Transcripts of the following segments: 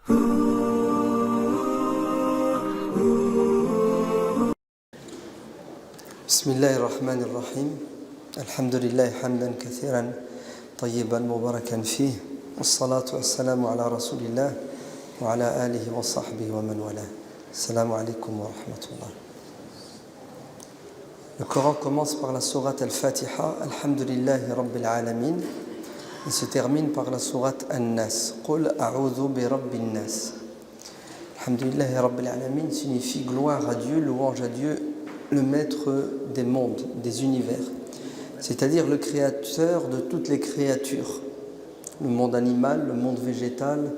بسم الله الرحمن الرحيم الحمد لله حمدا كثيرا طيبا مباركا فيه والصلاة والسلام على رسول الله وعلى آله وصحبه ومن والاه. السلام عليكم ورحمة الله. Le Coran commence par la sourate Al-Fatiha, Alhamdulillahi Rabbil Alamin, et se termine par la sourate An-Nas, Qul a'udhu bi Rabbin Nas. Alhamdulillahi Rabbil Alamin signifie gloire à Dieu, louange à Dieu, le maître des mondes, des univers, c'est-à-dire le créateur de toutes les créatures, le monde animal, le monde végétal,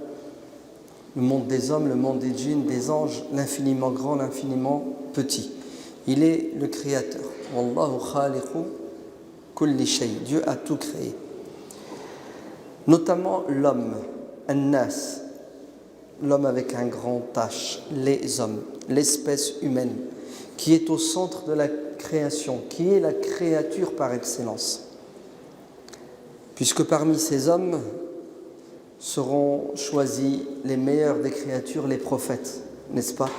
le monde des hommes, le monde des djinns, des anges, l'infiniment grand, l'infiniment petit. Il est le créateur. Wallahu khaliqu kulli shay. Dieu a tout créé. Notamment l'homme, an-nas, l'homme avec un grand H, les hommes, l'espèce humaine, qui est au centre de la création, qui est la créature par excellence. Puisque parmi ces hommes seront choisis les meilleurs des créatures, les prophètes, n'est-ce pas?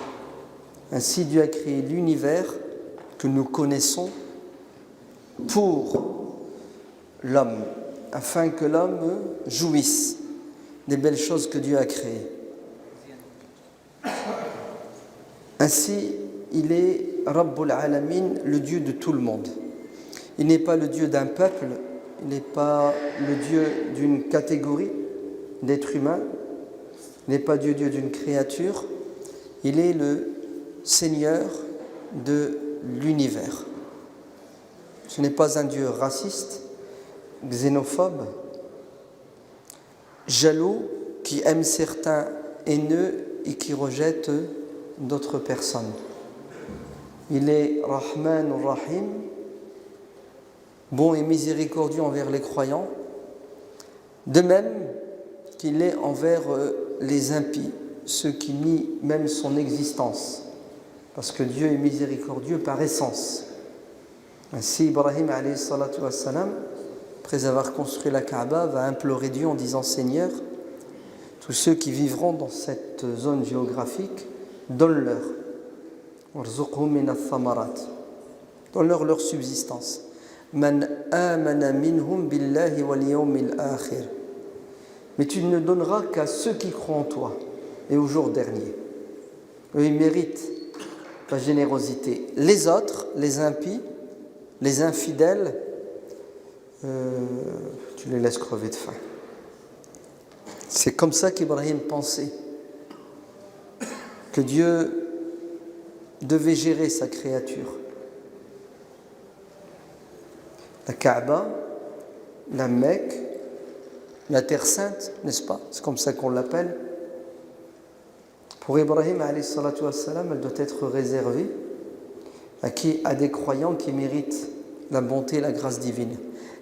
Ainsi Dieu a créé l'univers que nous connaissons pour l'homme, afin que l'homme jouisse des belles choses que Dieu a créées. Ainsi, il est Rabbul Alamin, le Dieu de tout le monde. Il n'est pas le Dieu d'un peuple, il n'est pas le Dieu d'une catégorie d'êtres humains, il n'est pas Dieu d'une créature, il est le Seigneur de l'univers. Ce n'est pas un Dieu raciste, xénophobe, jaloux, qui aime certains haineux et qui rejette d'autres personnes. Il est Rahman Rahim, bon et miséricordieux envers les croyants, de même qu'il est envers les impies, ceux qui nient même son existence, parce que Dieu est miséricordieux par essence. Ainsi, Ibrahim alayhi salatu wassalam, après avoir construit la Kaaba, va implorer Dieu en disant: Seigneur, tous ceux qui vivront dans cette zone géographique, donne-leur donne-leur leur subsistance. Man amana minhum billahi wal yawmil akhir. Mais tu ne donneras qu'à ceux qui croient en toi et au jour dernier. Eux, ils méritent ta générosité. Les autres, les impies, les infidèles, tu les laisses crever de faim. C'est comme ça qu'Ibrahim pensait que Dieu devait gérer sa créature. La Kaaba, la Mecque, la Terre Sainte, n'est-ce pas? C'est comme ça qu'on l'appelle. Pour Ibrahim alayhi salatu wassalam, elle doit être réservée à des croyants qui méritent la bonté et la grâce divine.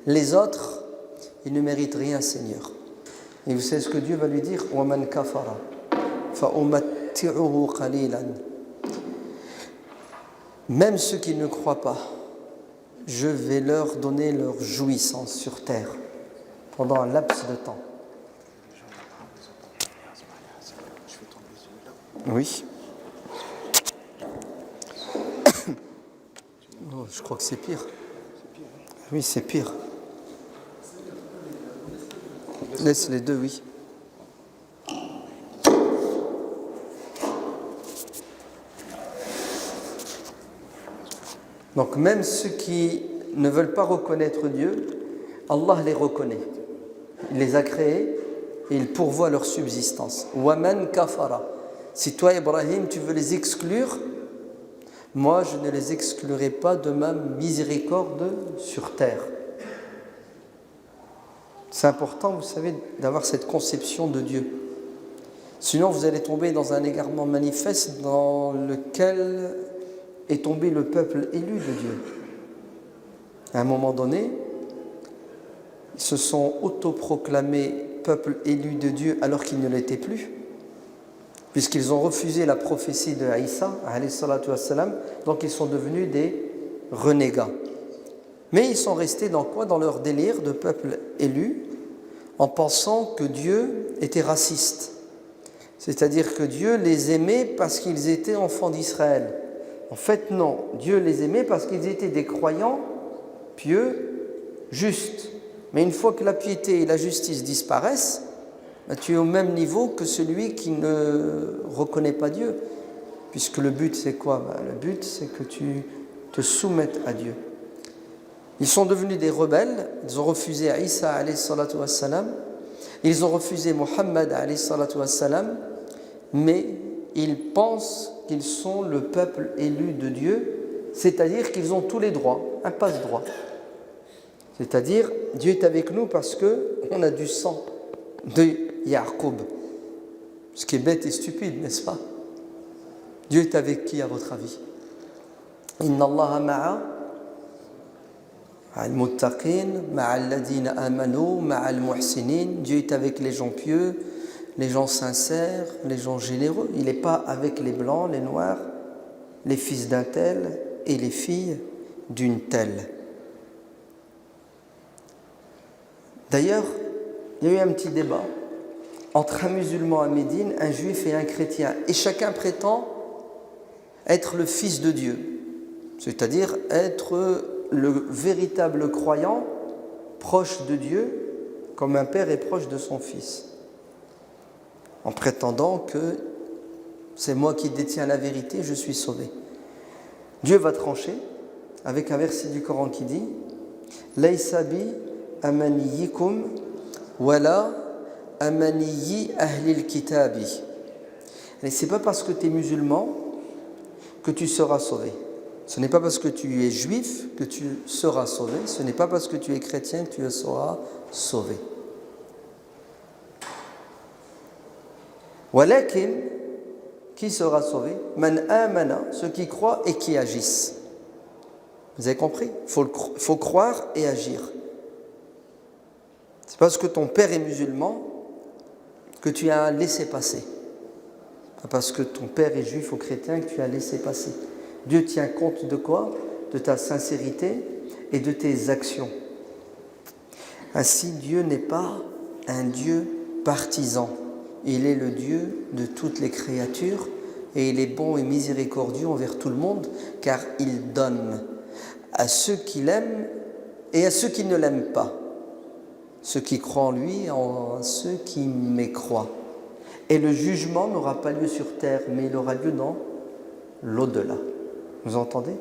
Les autres, ils ne méritent rien, Seigneur. Et vous savez ce que Dieu va lui dire? Wa man kafara fa umatti'uhu qalilan. Même ceux qui ne croient pas, je vais leur donner leur jouissance sur terre pendant un laps de temps. Oui. Oh, je crois que c'est pire. Oui, c'est pire. Laisse les deux, oui. Donc même ceux qui ne veulent pas reconnaître Dieu, Allah les reconnaît. Il les a créés et il pourvoit leur subsistance. Waman kafara. Si toi, Ibrahim, tu veux les exclure, moi je ne les exclurai pas de ma miséricorde sur terre. C'est important, vous savez, d'avoir cette conception de Dieu. Sinon, vous allez tomber dans un égarement manifeste dans lequel est tombé le peuple élu de Dieu. À un moment donné, ils se sont autoproclamés peuple élu de Dieu alors qu'ils ne l'étaient plus, puisqu'ils ont refusé la prophétie de Isa, alayhi salatu wassalam, donc ils sont devenus des renégats. Mais ils sont restés dans quoi? Dans leur délire de peuple élu, en pensant que Dieu était raciste. C'est-à-dire que Dieu les aimait parce qu'ils étaient enfants d'Israël. En fait, non. Dieu les aimait parce qu'ils étaient des croyants pieux, justes. Mais une fois que la piété et la justice disparaissent, tu es au même niveau que celui qui ne reconnaît pas Dieu. Puisque le but, c'est quoi? Le but, c'est que tu te soumettes à Dieu. Ils sont devenus des rebelles. Ils ont refusé Isa alayhi salatu wassalam. Ils ont refusé Muhammad alayhi salatu wassalam. Mais ils pensent qu'ils sont le peuple élu de Dieu, c'est-à-dire qu'ils ont tous les droits, un passe-droit. C'est-à-dire, Dieu est avec nous parce qu'on a du sang de Ya'qub. Ce qui est bête et stupide, n'est-ce pas? Dieu est avec qui, à votre avis? Inna Allaha ma'a al-muttaqin, ma'a alladhina amanu, ma'a al-muhsinin. Dieu est avec les gens pieux, les gens sincères, les gens généreux. Il n'est pas avec les blancs, les noirs, les fils d'un tel et les filles d'une telle. D'ailleurs, il y a eu un petit débat entre un musulman à Médine, un juif et un chrétien. Et chacun prétend être le fils de Dieu, c'est-à-dire être le véritable croyant proche de Dieu, comme un père est proche de son fils, en prétendant que c'est moi qui détiens la vérité, je suis sauvé. Dieu va trancher avec un verset du Coran qui dit « Laysa bi amaniyikum wala amaniyi ahlil kitabi » Et c'est pas parce que tu es musulman que tu seras sauvé. Ce n'est pas parce que tu es juif que tu seras sauvé. Ce n'est pas parce que tu es chrétien que tu seras sauvé. Walakin, qui sera sauvé? Man amana, ceux qui croient et qui agissent. Vous avez compris? Il faut croire et agir. C'est parce que ton père est musulman que tu as laissé passer. Pas parce que ton père est juif ou chrétien que tu as laissé passer. Dieu tient compte de quoi? De ta sincérité et de tes actions. Ainsi, Dieu n'est pas un Dieu partisan. Il est le Dieu de toutes les créatures et il est bon et miséricordieux envers tout le monde car il donne à ceux qui l'aiment et à ceux qui ne l'aiment pas. Ceux qui croient en lui et à ceux qui mécroient. Et le jugement n'aura pas lieu sur terre, mais il aura lieu dans l'au-delà. Vous entendez?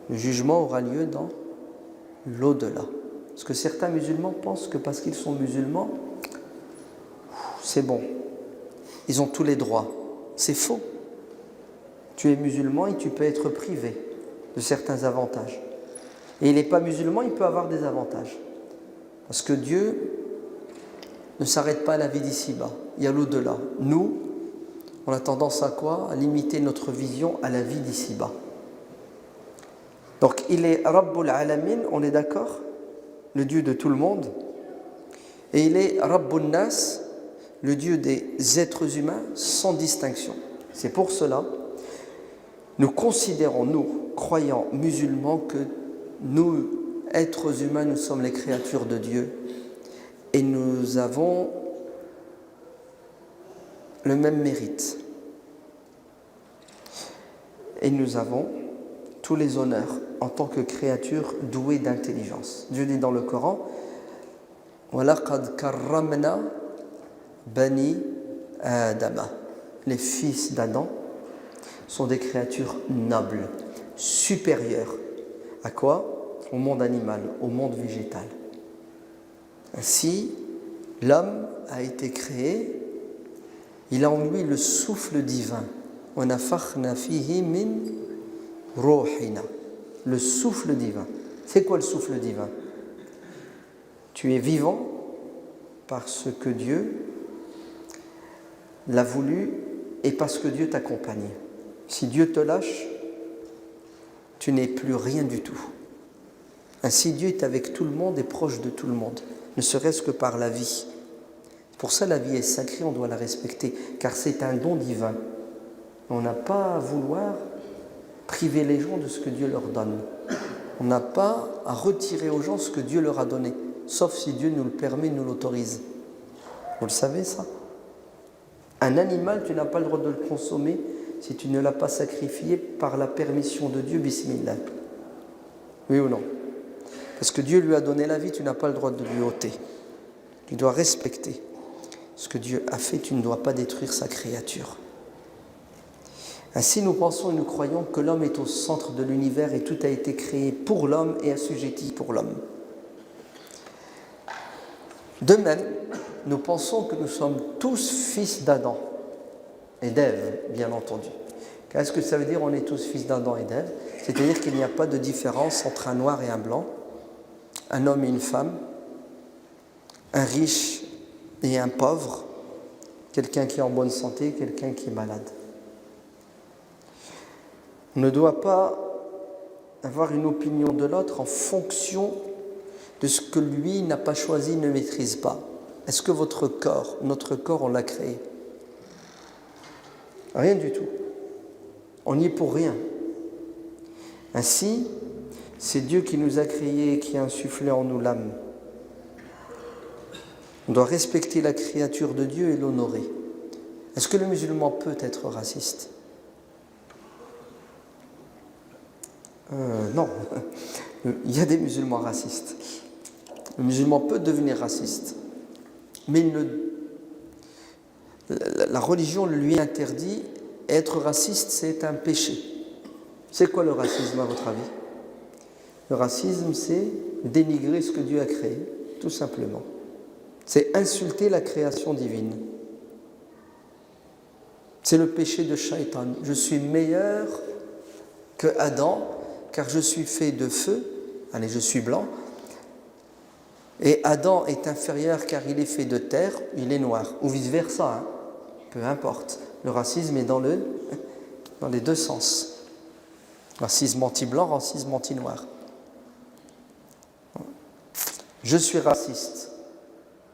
Le jugement aura lieu dans l'au-delà. Parce que certains musulmans pensent que parce qu'ils sont musulmans, c'est bon. Ils ont tous les droits. C'est faux. Tu es musulman et tu peux être privé de certains avantages. Et il n'est pas musulman, il peut avoir des avantages. Parce que Dieu ne s'arrête pas à la vie d'ici-bas. Il y a l'au-delà. Nous, on a tendance à quoi? À limiter notre vision à la vie d'ici-bas. Donc, il est Rabbul Alamin, on est d'accord? Le Dieu de tout le monde. Et il est Rabbun Nas, le Dieu des êtres humains sans distinction. C'est pour cela, nous considérons, nous, croyants musulmans, que nous, êtres humains, nous sommes les créatures de Dieu et nous avons le même mérite. Et nous avons tous les honneurs en tant que créatures douées d'intelligence. Dieu dit dans le Coran « وَلَقَدْ كَرَّمْنَا Bani Adama » Les fils d'Adam sont des créatures nobles, supérieures. À quoi? Au monde animal, au monde végétal. Ainsi, l'homme a été créé, il a en lui le souffle divin. وَنَفَخْنَا فِيهِ مِنْ رُوحِنَا. Le souffle divin. C'est quoi le souffle divin? Tu es vivant parce que Dieu l'a voulu et parce que Dieu t'accompagne. Si Dieu te lâche, tu n'es plus rien du tout. Ainsi, Dieu est avec tout le monde et proche de tout le monde, ne serait-ce que par la vie. Pour ça, la vie est sacrée, on doit la respecter, car c'est un don divin. On n'a pas à vouloir priver les gens de ce que Dieu leur donne. On n'a pas à retirer aux gens ce que Dieu leur a donné, sauf si Dieu nous le permet, nous l'autorise. Vous le savez, ça? Un animal, tu n'as pas le droit de le consommer si tu ne l'as pas sacrifié par la permission de Dieu, bismillah. Oui ou non? Parce que Dieu lui a donné la vie, tu n'as pas le droit de lui ôter. Tu dois respecter ce que Dieu a fait, tu ne dois pas détruire sa créature. Ainsi, nous pensons et nous croyons que l'homme est au centre de l'univers et tout a été créé pour l'homme et assujetti pour l'homme. De même, nous pensons que nous sommes tous fils d'Adam et d'Ève, bien entendu. Qu'est-ce que ça veut dire on est tous fils d'Adam et d'Ève? C'est-à-dire qu'il n'y a pas de différence entre un noir et un blanc, un homme et une femme, un riche et un pauvre, quelqu'un qui est en bonne santé, quelqu'un qui est malade. On ne doit pas avoir une opinion de l'autre en fonction de ce que lui n'a pas choisi, ne maîtrise pas. Est-ce que votre corps, notre corps, on l'a créé? Rien du tout. On n'y est pour rien. Ainsi, c'est Dieu qui nous a créés et qui a insufflé en nous l'âme. On doit respecter la créature de Dieu et l'honorer. Est-ce que le musulman peut être raciste? Non. Il y a des musulmans racistes. Le musulman peut devenir raciste. Mais la religion lui interdit. Être raciste, c'est un péché. C'est quoi le racisme à votre avis? Le racisme, c'est dénigrer ce que Dieu a créé, tout simplement. C'est insulter la création divine. C'est le péché de Shaitan. Je suis meilleur que Adam, car je suis fait de feu. Allez, je suis blanc. Et Adam est inférieur car il est fait de terre, il est noir. Ou vice-versa, hein. Peu importe. Le racisme est dans les deux sens. Racisme anti-blanc, racisme anti-noir. Je suis raciste.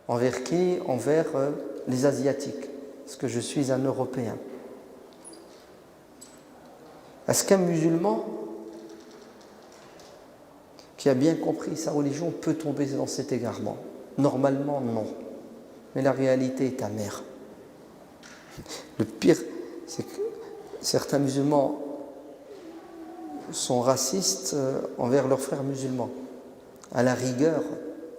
Envers qui? Envers les Asiatiques. Parce que je suis un Européen. Est-ce qu'un musulman qui a bien compris sa religion peut tomber dans cet égarement? Normalement, non. Mais la réalité est amère. Le pire, c'est que certains musulmans sont racistes envers leurs frères musulmans. À la rigueur,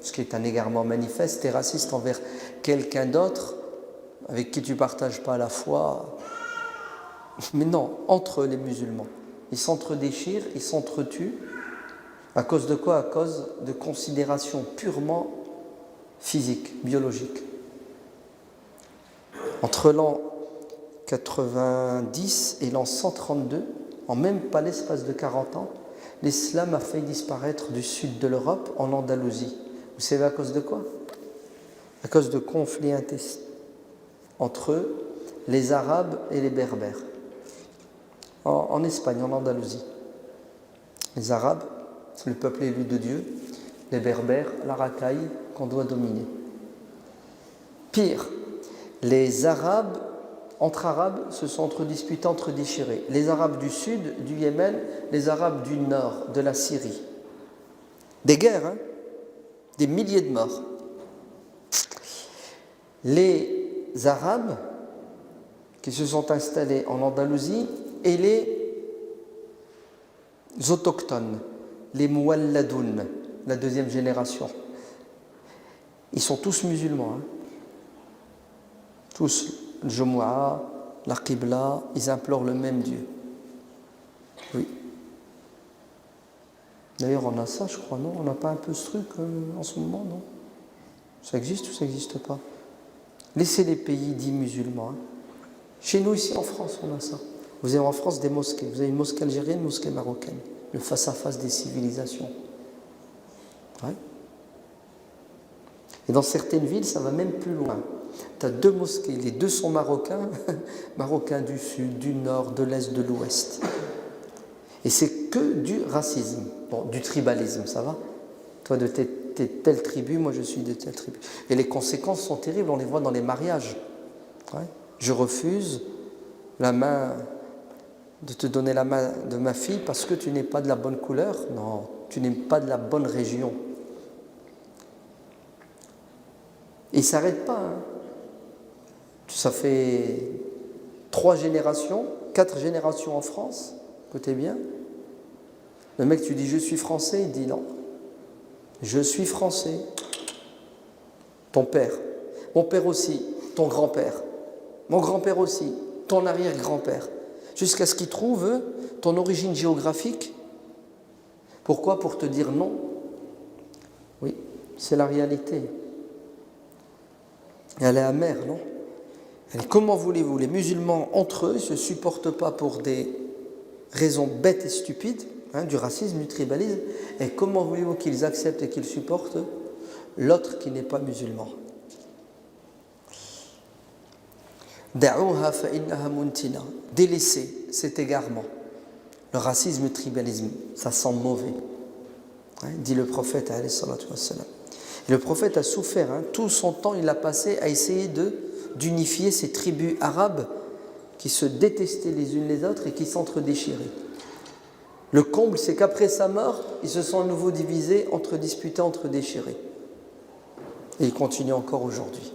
ce qui est un égarement manifeste, tu es raciste envers quelqu'un d'autre avec qui tu ne partages pas la foi. Mais non, entre les musulmans. Ils s'entre-déchirent, ils s'entretuent. À cause de quoi? À cause de considérations purement physiques, biologiques. Entre l'an 90 et l'an 132, en même pas l'espace de 40 ans, l'islam a fait disparaître du sud de l'Europe en Andalousie. Vous savez à cause de quoi? À cause de conflits intestins entre les Arabes et les Berbères. En Espagne, en Andalousie. Les Arabes, c'est le peuple élu de Dieu. Les Berbères, la racaille qu'on doit dominer. Pire, les Arabes, entre Arabes, se sont entre-disputés, entre-déchirés. Les Arabes du sud, du Yémen, les Arabes du nord, de la Syrie. Des guerres, hein? Des milliers de morts. Les Arabes qui se sont installés en Andalousie et les autochtones, les Moualladoun, la deuxième génération. Ils sont tous musulmans. Hein? Tous, le Jumu'ah, la Qibla, ils implorent le même Dieu. Oui. D'ailleurs, on a ça, je crois, non? On n'a pas un peu ce truc en ce moment, non? Ça existe ou ça n'existe pas? Laissez les pays dits musulmans. Hein. Chez nous, ici en France, on a ça. Vous avez en France des mosquées. Vous avez une mosquée algérienne, une mosquée marocaine. Le face-à-face des civilisations. Ouais. Et dans certaines villes, ça va même plus loin. Tu as deux mosquées, les deux sont marocains, marocains du sud, du nord, de l'est, de l'ouest. Et c'est que du racisme, bon, du tribalisme, ça va? Toi de telle tribu, moi je suis de telle tribu. Et les conséquences sont terribles, on les voit dans les mariages. Ouais. Je refuse de te donner la main de ma fille parce que tu n'es pas de la bonne couleur. Non, tu n'es pas de la bonne région. Et il ne s'arrête pas. Hein. Ça fait 3 générations, 4 générations en France. Écoutez bien. Le mec, tu dis je suis français, il dit non. Je suis français. Ton père. Mon père aussi. Ton grand-père. Mon grand-père aussi. Ton arrière-grand-père. Jusqu'à ce qu'il trouve ton origine géographique. Pourquoi? Pour te dire non. Oui, c'est la réalité. Et elle est amère, non? Et comment voulez-vous? Les musulmans entre eux ne se supportent pas pour des raisons bêtes et stupides, du racisme, du tribalisme. Et comment voulez-vous qu'ils acceptent et qu'ils supportent l'autre qui n'est pas musulman? Da'uha fa innaha muntina. Délaissez cet égarement. Le racisme, le tribalisme, ça sent mauvais. Dit le prophète alayhi salatu wassalam. Et le prophète a souffert, tout son temps il a passé à essayer d'unifier ces tribus arabes qui se détestaient les unes les autres et qui s'entre-déchiraient. Le comble, c'est qu'après sa mort, ils se sont à nouveau divisés, disputés, entre-déchirés. Et ils continuent encore aujourd'hui.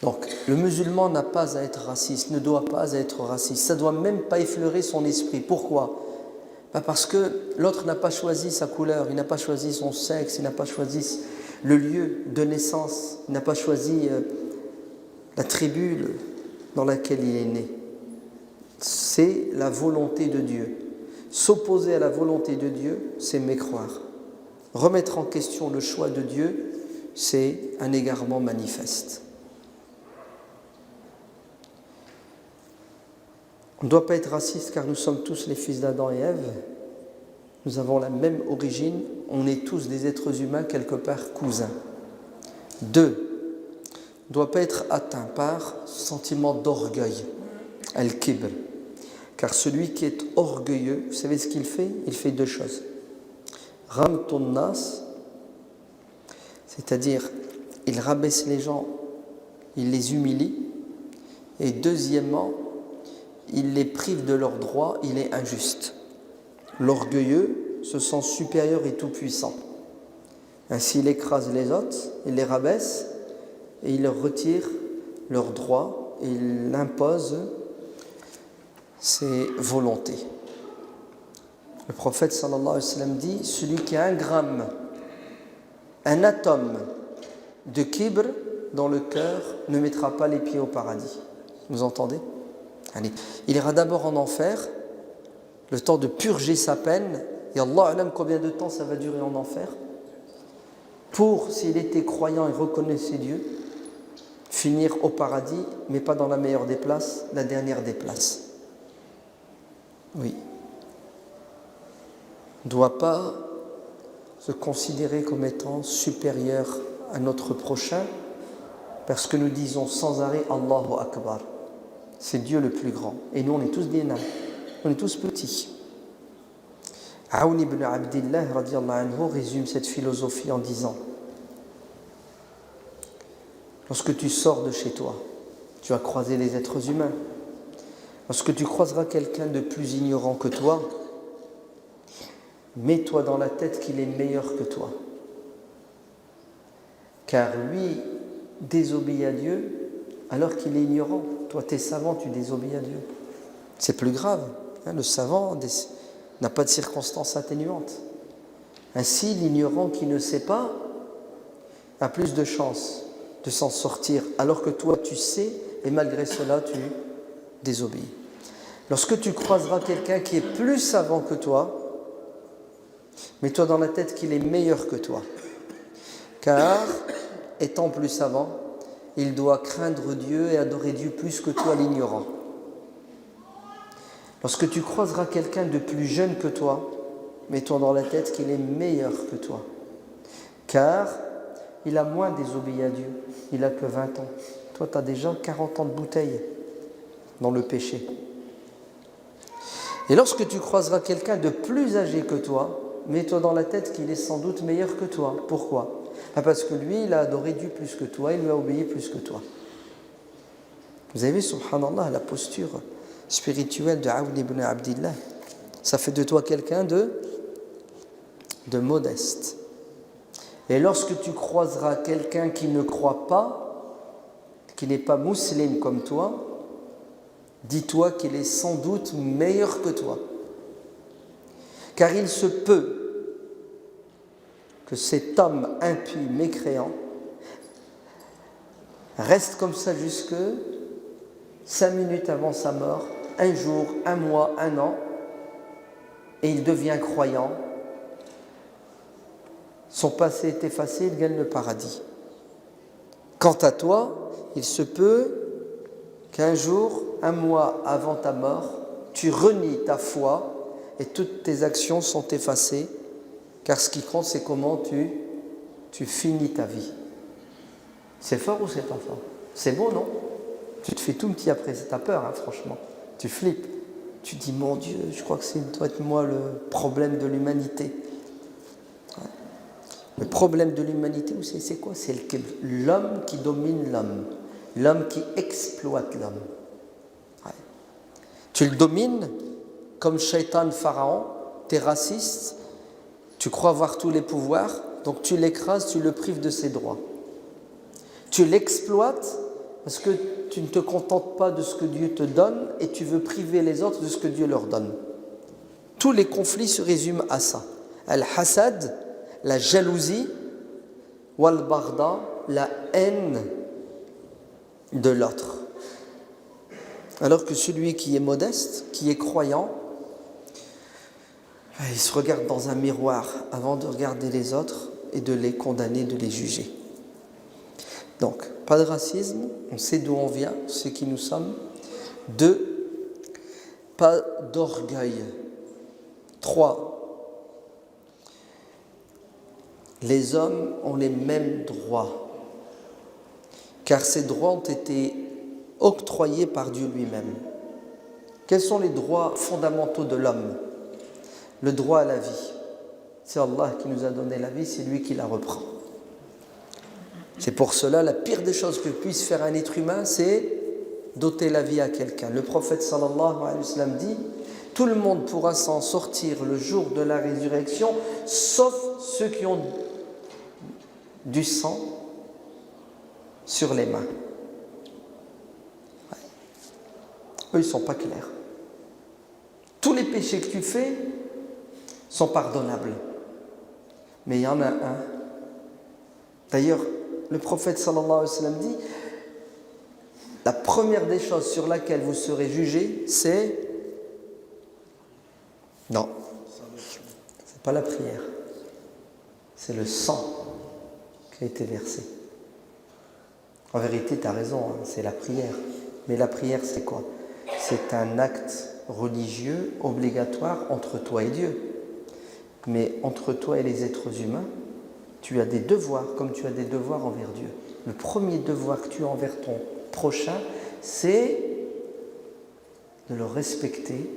Donc, le musulman n'a pas à être raciste, ne doit pas être raciste. Ça ne doit même pas effleurer son esprit. Pourquoi? Parce que l'autre n'a pas choisi sa couleur, il n'a pas choisi son sexe, il n'a pas choisi le lieu de naissance, il n'a pas choisi la tribu dans laquelle il est né. C'est la volonté de Dieu. S'opposer à la volonté de Dieu, c'est mécroire. Remettre en question le choix de Dieu, c'est un égarement manifeste. On ne doit pas être raciste car nous sommes tous les fils d'Adam et Ève. Nous avons la même origine. On est tous des êtres humains quelque part cousins. 2. On ne doit pas être atteint par ce sentiment d'orgueil. Al-Kibr. Car celui qui est orgueilleux, vous savez ce qu'il fait? Il fait 2 choses. Ramtun nas, c'est-à-dire il rabaisse les gens, il les humilie. Et deuxièmement, il les prive de leurs droits, il est injuste. L'orgueilleux se sent supérieur et tout-puissant. Ainsi, il écrase les autres, il les rabaisse et il leur retire leurs droits et il impose ses volontés. Le prophète sallallahu alayhi wa sallam dit: celui qui a 1 gramme, un atome de kibr dans le cœur ne mettra pas les pieds au paradis. Vous entendez? Allez. Il ira d'abord en enfer, le temps de purger sa peine, et Allah alam combien de temps ça va durer en enfer, pour, s'il était croyant et reconnaissait Dieu, finir au paradis, mais pas dans la meilleure des places, la dernière des places. Oui. On ne doit pas se considérer comme étant supérieur à notre prochain, parce que nous disons sans arrêt Allahu Akbar. C'est Dieu le plus grand. Et nous, on est tous des nains. On est tous petits. Aoun ibn Abdillah radiyallahu anhu résume cette philosophie en disant: lorsque tu sors de chez toi, tu vas croiser les êtres humains. Lorsque tu croiseras quelqu'un de plus ignorant que toi, mets-toi dans la tête qu'il est meilleur que toi. Car lui désobéit à Dieu alors qu'il est ignorant. Toi, tu es savant, tu désobéis à Dieu. C'est plus grave. Le savant n'a pas de circonstances atténuantes. Ainsi, l'ignorant qui ne sait pas a plus de chances de s'en sortir, alors que toi, tu sais, et malgré cela, tu désobéis. Lorsque tu croiseras quelqu'un qui est plus savant que toi, mets-toi dans la tête qu'il est meilleur que toi. Car, étant plus savant, il doit craindre Dieu et adorer Dieu plus que toi, l'ignorant. Lorsque tu croiseras quelqu'un de plus jeune que toi, mets-toi dans la tête qu'il est meilleur que toi. Car il a moins désobéi à Dieu. Il n'a que 20 ans. Toi, tu as déjà 40 ans de bouteille dans le péché. Et lorsque tu croiseras quelqu'un de plus âgé que toi, mets-toi dans la tête qu'il est sans doute meilleur que toi. Pourquoi? Parce que lui, il a adoré Dieu plus que toi, il lui a obéi plus que toi. Vous avez vu, subhanallah, la posture spirituelle de Aoun ibn Abdillah. Ça fait de toi quelqu'un de modeste. Et lorsque tu croiseras quelqu'un qui ne croit pas, qu'il n'est pas musulman comme toi, dis-toi qu'il est sans doute meilleur que toi. Car il se peut que cet homme impie, mécréant, reste comme ça jusque 5 minutes avant sa mort, un jour, un mois, un an, et il devient croyant. Son passé est effacé, il gagne le paradis. Quant à toi, il se peut qu'un jour, un mois avant ta mort, tu renies ta foi et toutes tes actions sont effacées, car ce qui compte, c'est comment tu finis ta vie. C'est fort ou c'est pas fort? C'est beau, non? Tu te fais tout petit après, t'as peur, hein, franchement. Tu flippes. Tu dis, mon Dieu, je crois que c'est doit être moi le problème de l'humanité. Le problème de l'humanité, vous savez, c'est quoi? C'est l'homme qui domine l'homme. L'homme qui exploite l'homme. Ouais. Tu le domines comme Shaitan Pharaon, tu es raciste, tu crois avoir tous les pouvoirs, donc tu l'écrases, tu le prives de ses droits. Tu l'exploites parce que tu ne te contentes pas de ce que Dieu te donne et tu veux priver les autres de ce que Dieu leur donne. Tous les conflits se résument à ça. Al-hasad, la jalousie, wal-barda, la haine de l'autre. Alors que celui qui est modeste, qui est croyant, il se regarde dans un miroir avant de regarder les autres et de les condamner, de les juger. Donc, pas de racisme, on sait d'où on vient, on sait qui nous sommes. 2, pas d'orgueil. 3, les hommes ont les mêmes droits, car ces droits ont été octroyés par Dieu lui-même. Quels sont les droits fondamentaux de l'homme? Le droit à la vie. C'est Allah qui nous a donné la vie, c'est lui qui la reprend. C'est pour cela, la pire des choses que puisse faire un être humain, c'est d'ôter la vie à quelqu'un. Le prophète sallallahu alayhi wa sallam dit, tout le monde pourra s'en sortir le jour de la résurrection, sauf ceux qui ont du sang sur les mains. Ouais. Eux, ils ne sont pas clairs. Tous les péchés que tu fais sont pardonnables. Mais il y en a un. D'ailleurs, le prophète sallallahu alayhi wa sallam dit, la première des choses sur laquelle vous serez jugés, c'est... Non, c'est pas la prière. C'est le sang qui a été versé. En vérité, tu as raison, hein, c'est la prière. Mais la prière, c'est quoi? C'est un acte religieux obligatoire entre toi et Dieu. Mais entre toi et les êtres humains, tu as des devoirs comme tu as des devoirs envers Dieu. Le premier devoir que tu as envers ton prochain, c'est de le respecter,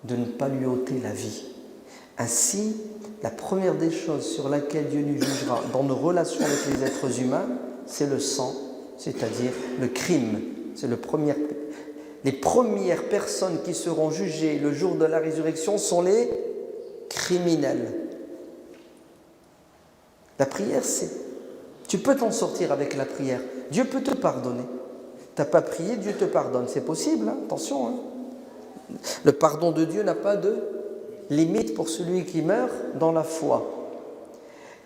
de ne pas lui ôter la vie. Ainsi, la première des choses sur laquelle Dieu nous jugera dans nos relations avec les êtres humains, c'est le sang, c'est-à-dire le crime. C'est les premières personnes qui seront jugées le jour de la résurrection sont les criminels. La prière, tu peux t'en sortir avec la prière. Dieu peut te pardonner. Tu n'as pas prié, Dieu te pardonne. C'est possible, hein, attention. Hein. Le pardon de Dieu n'a pas de limite pour celui qui meurt dans la foi.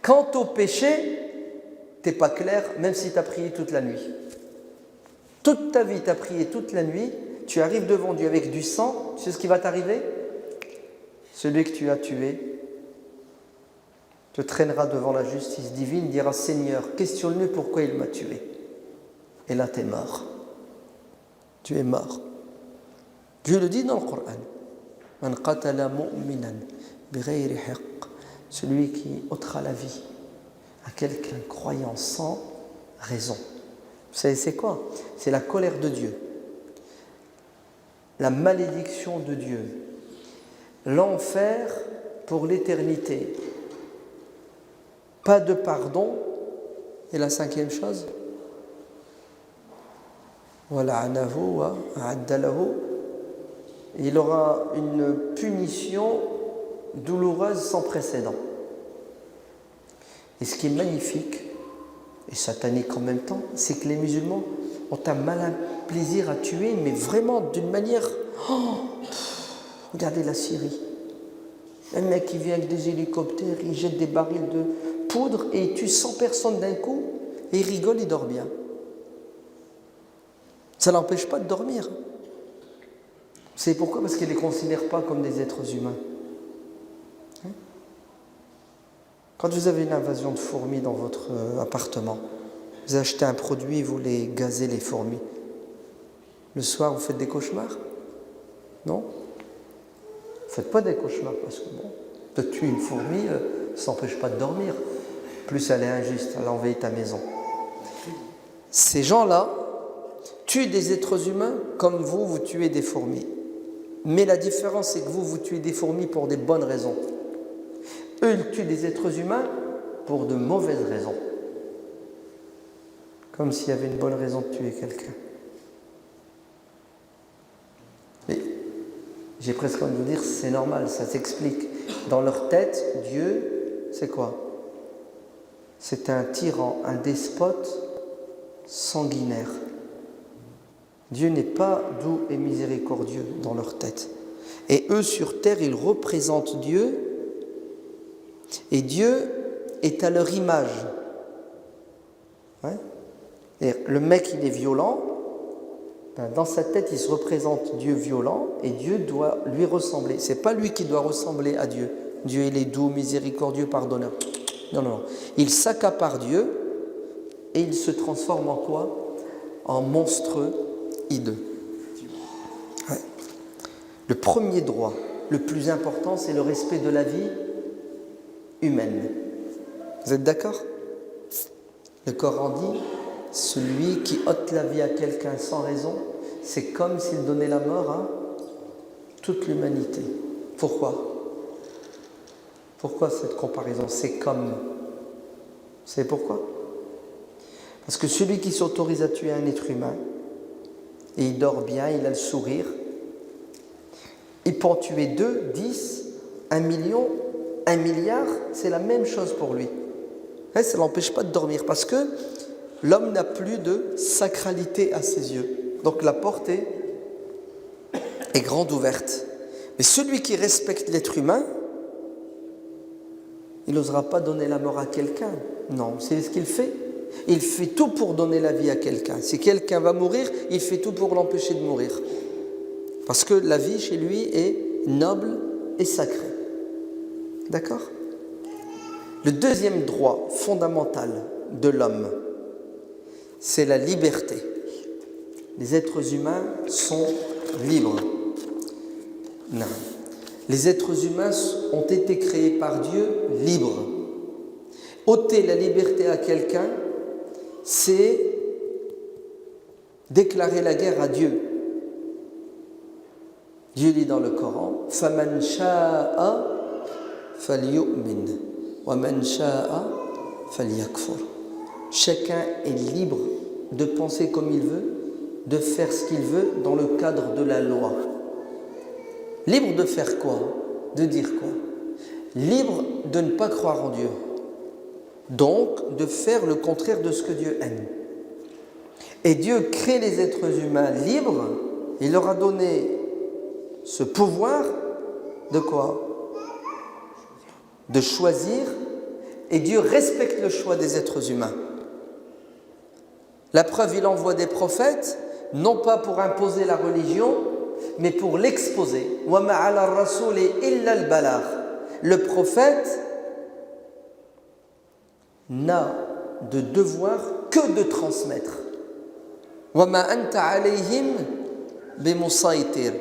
Quant au péché, tu n'es pas clair, même si tu as prié toute la nuit. Toute ta vie, tu as prié toute la nuit, tu arrives devant Dieu avec du sang, tu sais ce qui va t'arriver? Celui que tu as tué te traînera devant la justice divine, dira, Seigneur, questionne-le pourquoi il m'a tué. Et là, tu es mort. Tu es mort. Dieu le dit dans le Coran. Man qatala mu'minan bighayri haqq. Celui qui ôtera la vie à quelqu'un croyant sans raison. Vous savez, c'est quoi? C'est la colère de Dieu, la malédiction de Dieu, l'enfer pour l'éternité. Pas de pardon. Et la 5e chose, il aura une punition douloureuse sans précédent. Et ce qui est magnifique, et satanique en même temps, c'est que les musulmans ont un malin plaisir à tuer, mais vraiment d'une manière... regardez la Syrie. Un mec qui vient avec des hélicoptères, il jette des barils de poudre et il tue 100 personnes d'un coup, et il rigole, il dort bien. Ça ne l'empêche pas de dormir. C'est pourquoi? Parce qu'il ne les considère pas comme des êtres humains. Quand vous avez une invasion de fourmis dans votre appartement, vous achetez un produit, vous les gazez les fourmis. Le soir, vous faites des cauchemars? Non? Ne faites pas des cauchemars parce que bon, de tuer une fourmi, ça n'empêche pas de dormir. Plus elle est injuste, elle a envahi ta maison. Ces gens-là tuent des êtres humains comme vous tuez des fourmis. Mais la différence, c'est que vous tuez des fourmis pour des bonnes raisons. Eux, ils tuent des êtres humains pour de mauvaises raisons. Comme s'il y avait une bonne raison de tuer quelqu'un. Mais j'ai presque envie de vous dire, c'est normal, ça s'explique. Dans leur tête, Dieu, c'est quoi? C'est un tyran, un despote sanguinaire. Dieu n'est pas doux et miséricordieux dans leur tête. Et eux, sur terre, ils représentent Dieu. Et Dieu est à leur image. Et le mec, il est violent. Dans sa tête, il se représente Dieu violent et Dieu doit lui ressembler. C'est pas lui qui doit ressembler à Dieu. Dieu, il est doux, miséricordieux, pardonneur. Non, non, non. Il s'accapare Dieu et il se transforme en quoi? En monstreux hideux. Ouais. Le premier droit, le plus important, c'est le respect de la vie humaine. Vous êtes d'accord? Le Coran dit, celui qui ôte la vie à quelqu'un sans raison, c'est comme s'il donnait la mort à toute l'humanité. Pourquoi? Pourquoi cette comparaison? C'est comme. Vous savez pourquoi? Parce que celui qui s'autorise à tuer un être humain, et il dort bien, il a le sourire, il peut en tuer 2, 10, 1 million, 1 milliard, c'est la même chose pour lui. Ça ne l'empêche pas de dormir, parce que l'homme n'a plus de sacralité à ses yeux. Donc la porte est grande ouverte. Mais celui qui respecte l'être humain, il n'osera pas donner la mort à quelqu'un. Non, c'est ce qu'il fait. Il fait tout pour donner la vie à quelqu'un. Si quelqu'un va mourir, il fait tout pour l'empêcher de mourir. Parce que la vie chez lui est noble et sacrée. D'accord? Le deuxième droit fondamental de l'homme, c'est la liberté. Les êtres humains sont libres. Non. Les êtres humains ont été créés par Dieu libres. Ôter la liberté à quelqu'un, c'est déclarer la guerre à Dieu. Dieu dit dans le Coran, فَمَنْ شَاءَ فَلْيُؤْمِنْ وَمَنْ شَاءَ فَلْيَكْفُرْ. Chacun est libre de penser comme il veut, de faire ce qu'il veut dans le cadre de la loi. Libre de faire quoi? De dire quoi? Libre de ne pas croire en Dieu. Donc, de faire le contraire de ce que Dieu aime. Et Dieu crée les êtres humains libres. Il leur a donné ce pouvoir de quoi? De choisir. Et Dieu respecte le choix des êtres humains. La preuve, il envoie des prophètes, non pas pour imposer la religion, mais pour l'exposer. وَمَا عَلَى الرَّسُولِ إِلَّا الْبَلَاغُ. Le prophète n'a de devoir que de transmettre. وَمَا أَنْتَ عَلَيْهِمْ بِمُصَيْطِرٍ.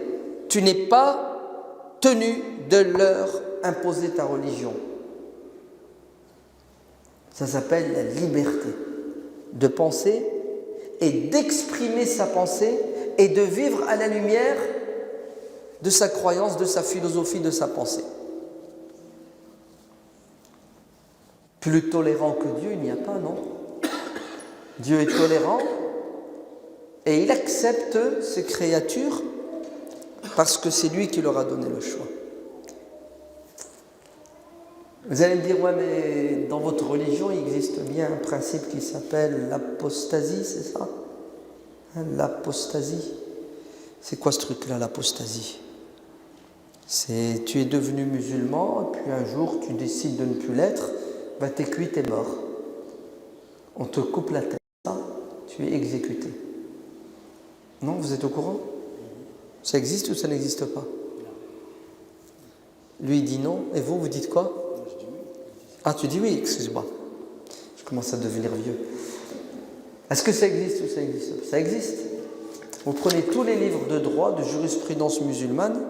Tu n'es pas tenu de leur imposer ta religion. Ça s'appelle la liberté de penser et d'exprimer sa pensée et de vivre à la lumière de sa croyance, de sa philosophie, de sa pensée. Plus tolérant que Dieu, il n'y a pas, non? Dieu est tolérant et il accepte ses créatures parce que c'est lui qui leur a donné le choix. Vous allez me dire, ouais, mais dans votre religion, il existe bien un principe qui s'appelle l'apostasie, c'est ça? Hein, l'apostasie. C'est quoi ce truc-là, l'apostasie? C'est tu es devenu musulman, et puis un jour tu décides de ne plus l'être, ben t'es cuit, t'es mort. On te coupe la tête, tu es exécuté. Non, vous êtes au courant? Ça existe ou ça n'existe pas? Lui il dit non, et vous, vous dites quoi? Ah, tu dis oui, excuse-moi. Je commence à devenir vieux. Est-ce que ça existe ou ça existe pas? Ça existe. Vous prenez tous les livres de droit, de jurisprudence musulmane,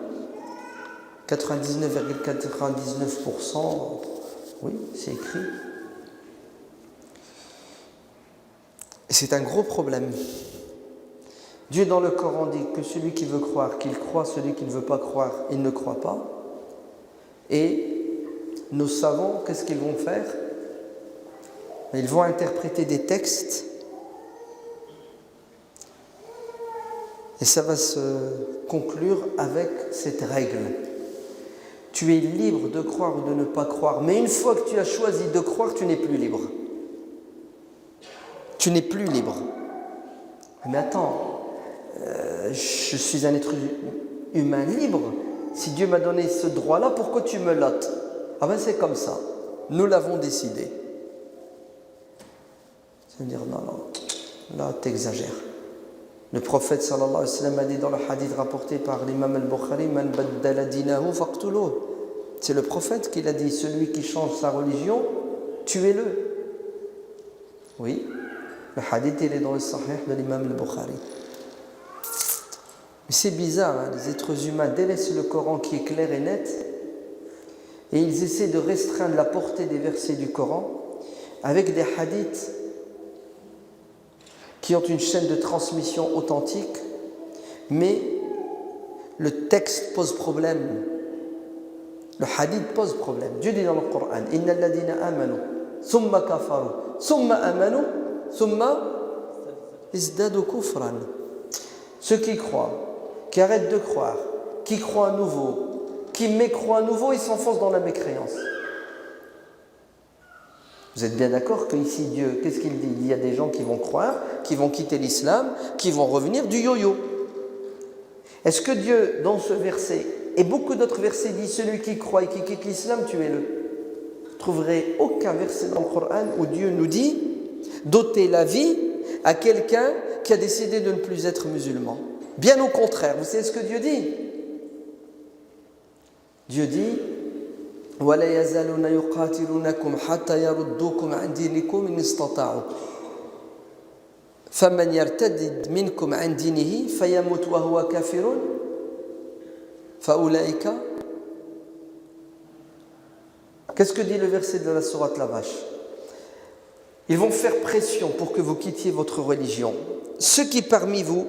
99,99%, oui, c'est écrit. Et c'est un gros problème. Dieu dans le Coran dit que celui qui veut croire, qu'il croit, celui qui ne veut pas croire, il ne croit pas. Et nos savants, qu'est-ce qu'ils vont faire? Ils vont interpréter des textes et ça va se conclure avec cette règle. Tu es libre de croire ou de ne pas croire, mais une fois que tu as choisi de croire, tu n'es plus libre. Tu n'es plus libre. Mais attends, je suis un être humain libre. Si Dieu m'a donné ce droit-là, pourquoi tu me l'ôtes? Ah ben c'est comme ça. Nous l'avons décidé. Ça veut dire non, là t'exagères. Le prophète sallallahu alayhi wa sallam a dit dans le hadith rapporté par l'imam al-Bukhari, Man baddala dinahu faqtuluh. C'est le prophète qui l'a dit, celui qui change sa religion, tuez-le. Oui, le hadith il est dans le sahih de l'imam al-Bukhari. Mais c'est bizarre, hein, les êtres humains délaissent le Coran qui est clair et net et ils essaient de restreindre la portée des versets du Coran avec des hadiths qui ont une chaîne de transmission authentique, mais le texte pose problème. Le hadith pose problème. Dieu dit dans le Coran, Inna alladhina amanu, thumma kafaru, thumma amanu, thumma izdadu kufran. Ceux qui croient, qui arrêtent de croire, qui croient à nouveau, qui mécroient à nouveau, ils s'enfoncent dans la mécréance. Vous êtes bien d'accord qu'ici Dieu, qu'est-ce qu'il dit? Il y a des gens qui vont croire, qui vont quitter l'islam, qui vont revenir du yo-yo. Est-ce que Dieu, dans ce verset, et beaucoup d'autres versets, dit celui qui croit et qui quitte l'islam, tuez-le? Vous ne trouverez aucun verset dans le Coran où Dieu nous dit d'ôter la vie à quelqu'un qui a décidé de ne plus être musulman. Bien au contraire, vous savez ce que Dieu dit? Dieu dit وَلَا يَزَالُونَ يُقَاتِلُونَكُمْ حَتَّى يَرُدُّوكُمْ عَنْ دِينِكُمْ إِنِ اسْتَطَاعُوا فَمَنْ يَرْتَدِّدْ مِنْكُمْ عَنْ دِينِهِ فَيَمُتْ وَهُوَ كَافِرٌ فَأُولَئِكَ. Qu'est-ce que dit le verset de la sourate La Vache? Ils vont faire pression pour que vous quittiez votre religion. Ceux qui parmi vous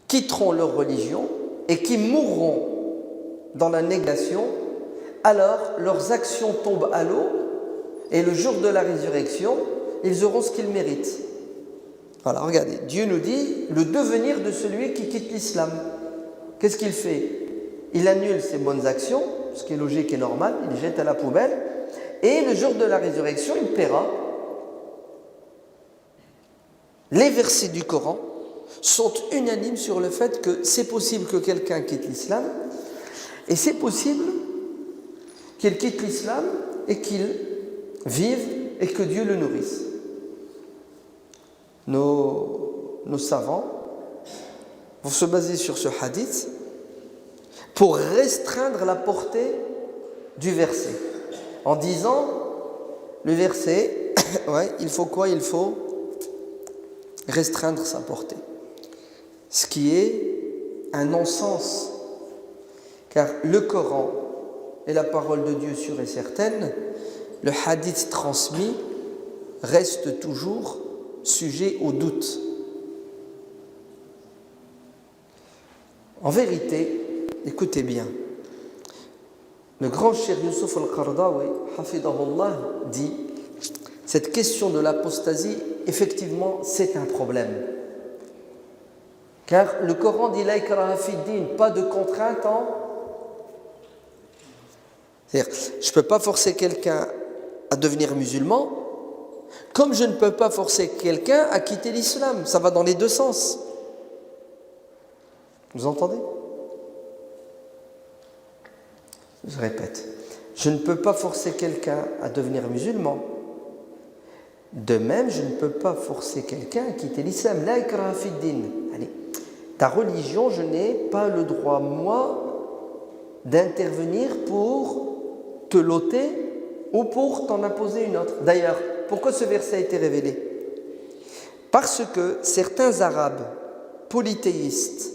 quitteront leur religion et qui mourront dans la négation, alors leurs actions tombent à l'eau et le jour de la résurrection, ils auront ce qu'ils méritent. Voilà, regardez, Dieu nous dit le devenir de celui qui quitte l'islam. Qu'est-ce qu'il fait? Il annule ses bonnes actions, ce qui est logique et normal, il les jette à la poubelle, et le jour de la résurrection, il paiera. Les versets du Coran sont unanimes sur le fait que c'est possible que quelqu'un quitte l'islam, et c'est possible qu'il quitte l'islam et qu'il vive et que Dieu le nourrisse. Nos savants vont se baser sur ce hadith pour restreindre la portée du verset. En disant, le verset, ouais, il faut quoi? Il faut restreindre sa portée. Ce qui est un non-sens. Car le Coran est la parole de Dieu sûre et certaine, le hadith transmis reste toujours sujet au doute. En vérité, écoutez bien, le grand Cheikh Youssouf al-Qaradawi, hafidahullah, dit cette question de l'apostasie, effectivement, c'est un problème. Car le Coran dit la ikraha fi din, pas de contrainte en C'est-à-dire, je ne peux pas forcer quelqu'un à devenir musulman, comme je ne peux pas forcer quelqu'un à quitter l'islam. Ça va dans les deux sens. Vous entendez? Je répète. Je ne peux pas forcer quelqu'un à devenir musulman. De même, je ne peux pas forcer quelqu'un à quitter l'islam. La ikraha fi din. Allez, ta religion, je n'ai pas le droit, moi, d'intervenir pour te l'ôter ou pour t'en imposer une autre. D'ailleurs, pourquoi ce verset a été révélé? Parce que certains Arabes polythéistes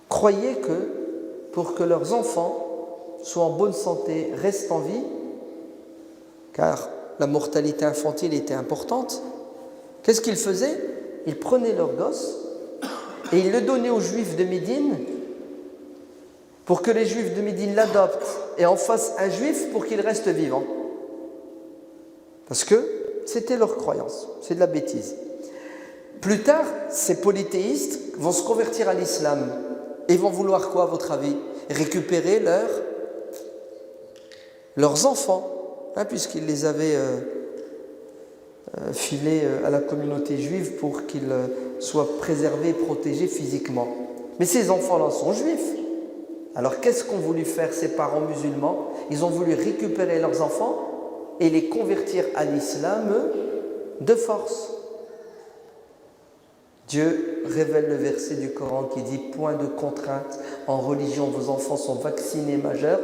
croyaient que pour que leurs enfants soient en bonne santé, restent en vie, car la mortalité infantile était importante, qu'est-ce qu'ils faisaient? Ils prenaient leur gosse et ils le donnaient aux Juifs de Médine pour que les Juifs de Médine l'adoptent et en fassent un Juif pour qu'il reste vivant. Parce que c'était leur croyance, c'est de la bêtise. Plus tard, ces polythéistes vont se convertir à l'islam et vont vouloir quoi, à votre avis? Récupérer leurs enfants, puisqu'ils les avaient filés à la communauté juive pour qu'ils soient préservés et protégés physiquement. Mais ces enfants-là sont juifs. Alors qu'est-ce qu'ont voulu faire ces parents musulmans? Ils ont voulu récupérer leurs enfants et les convertir à l'islam de force. Dieu révèle le verset du Coran qui dit « Point de contrainte, en religion, vos enfants sont vaccinés majeurs. »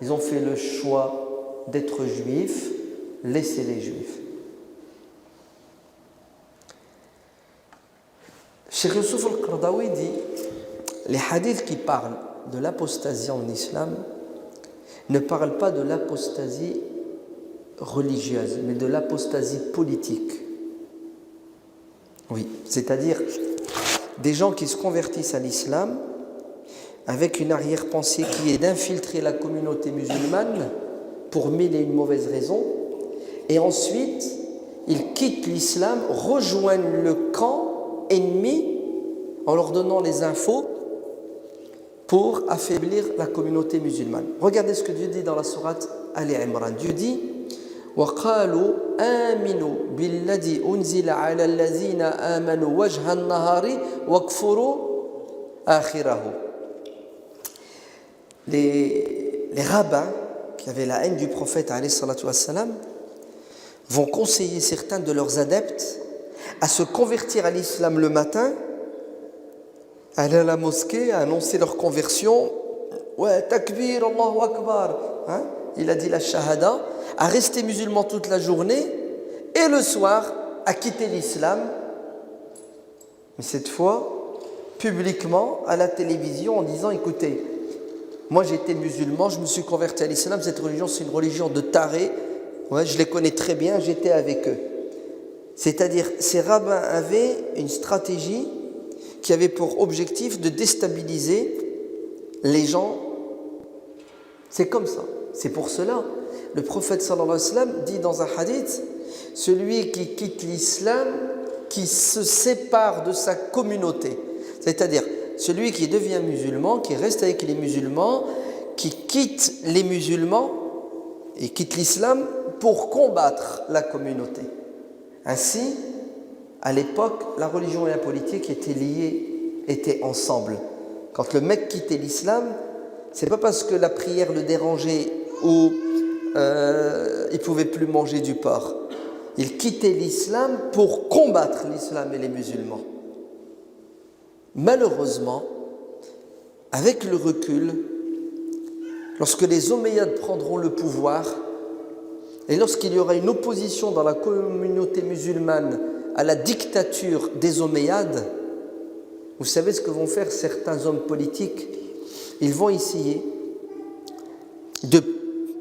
Ils ont fait le choix d'être juifs, laissez les juifs. Cheikh Youssouf al-Qaradawi dit « Les hadiths qui parlent de l'apostasie en islam ne parlent pas de l'apostasie religieuse, mais de l'apostasie politique. » Oui, c'est-à-dire des gens qui se convertissent à l'islam avec une arrière-pensée qui est d'infiltrer la communauté musulmane pour mille et une mauvaises raisons, et ensuite ils quittent l'islam, rejoignent le camp ennemi en leur donnant les infos pour affaiblir la communauté musulmane. Regardez ce que Dieu dit dans la sourate Ali Imran. Dieu dit وَقَالُوا آمِنُوا بِالَّذِي أُنزِلَ عَلَى الَّذِينَ آمَنُوا وَجْهَ النَّهَارِ وَكْفُرُوا آخِرَهُ. Les rabbins qui avaient la haine du prophète alayhi salatu wassalam vont conseiller certains de leurs adeptes à se convertir à l'islam le matin, à aller à la mosquée, à annoncer leur conversion. Ouais, takbir, Allahu Akbar. Il a dit la shahada, à rester musulman toute la journée et le soir à quitter l'islam. Mais cette fois, publiquement, à la télévision, en disant écoutez, moi j'étais musulman, je me suis converti à l'islam, cette religion c'est une religion de tarés, je les connais très bien, j'étais avec eux. C'est-à-dire, ces rabbins avaient une stratégie qui avait pour objectif de déstabiliser les gens. C'est comme ça. C'est pour cela, le prophète sallallahu alayhi wa sallam dit dans un hadith, celui qui quitte l'islam, qui se sépare de sa communauté. C'est-à-dire, celui qui devient musulman, qui reste avec les musulmans, qui quitte les musulmans et quitte l'islam pour combattre la communauté. Ainsi, à l'époque, la religion et la politique étaient liées, étaient ensemble. Quand le mec quittait l'islam, c'est pas parce que la prière le dérangeait ou il ne pouvait plus manger du porc. Il quittait l'islam pour combattre l'islam et les musulmans. Malheureusement, avec le recul, lorsque les Omeyyades prendront le pouvoir et lorsqu'il y aura une opposition dans la communauté musulmane à la dictature des Omeyyades, vous savez ce que vont faire certains hommes politiques? Ils vont essayer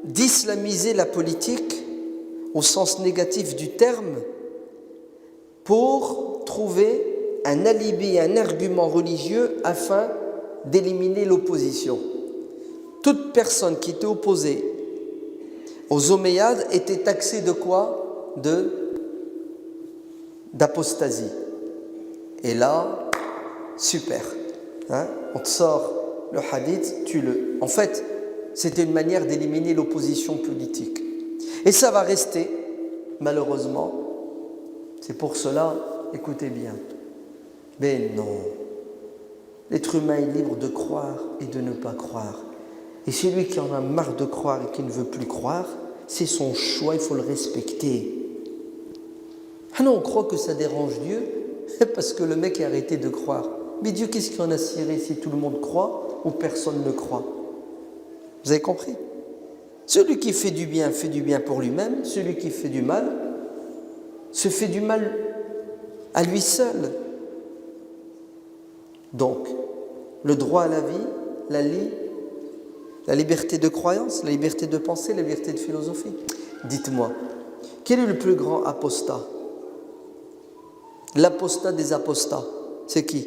d'islamiser la politique au sens négatif du terme pour trouver un alibi, un argument religieux afin d'éliminer l'opposition. Toute personne qui était opposée aux Omeyyades était taxée de quoi? D'apostasie. Et là, super. On te sort le hadith, tue-le. En fait, c'était une manière d'éliminer l'opposition politique. Et ça va rester, malheureusement. C'est pour cela, écoutez bien. Mais non. L'être humain est libre de croire et de ne pas croire. Et celui qui en a marre de croire et qui ne veut plus croire, c'est son choix, il faut le respecter. Ah non, on croit que ça dérange Dieu parce que le mec a arrêté de croire. Mais Dieu, qu'est-ce qu'il en a ciré si tout le monde croit ou personne ne croit? Vous avez compris? Celui qui fait du bien pour lui-même. Celui qui fait du mal se fait du mal à lui seul. Donc, le droit à la vie, la liberté de croyance, la liberté de pensée, la liberté de philosophie. Dites-moi, quel est le plus grand apostat? L'apostat des apostats, c'est qui?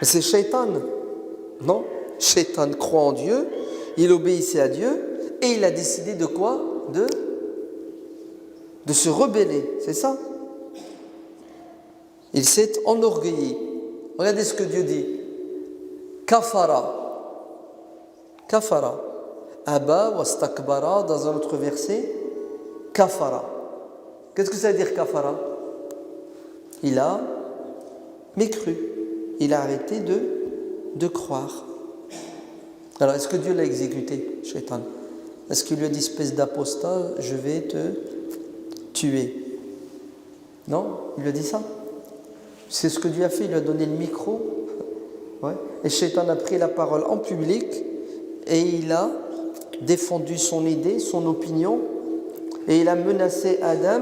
C'est Shaitan. Non? Shaitan croit en Dieu, il obéissait à Dieu et il a décidé de quoi? De se rebeller, c'est ça? Il s'est enorgueilli. Regardez ce que Dieu dit. Kafara. Kafara. Aba wa stakbara, dans un autre verset. Kafara. Qu'est-ce que ça veut dire kafara? Il a mécru. Il a arrêté de croire. Alors, est-ce que Dieu l'a exécuté, Shaitan? Est-ce qu'il lui a dit, espèce d'apostat, je vais te tuer? Non? Il lui a dit ça? C'est ce que Dieu a fait, il lui a donné le micro. Ouais. Et Shaitan a pris la parole en public et il a défendu son idée, son opinion, et il a menacé Adam.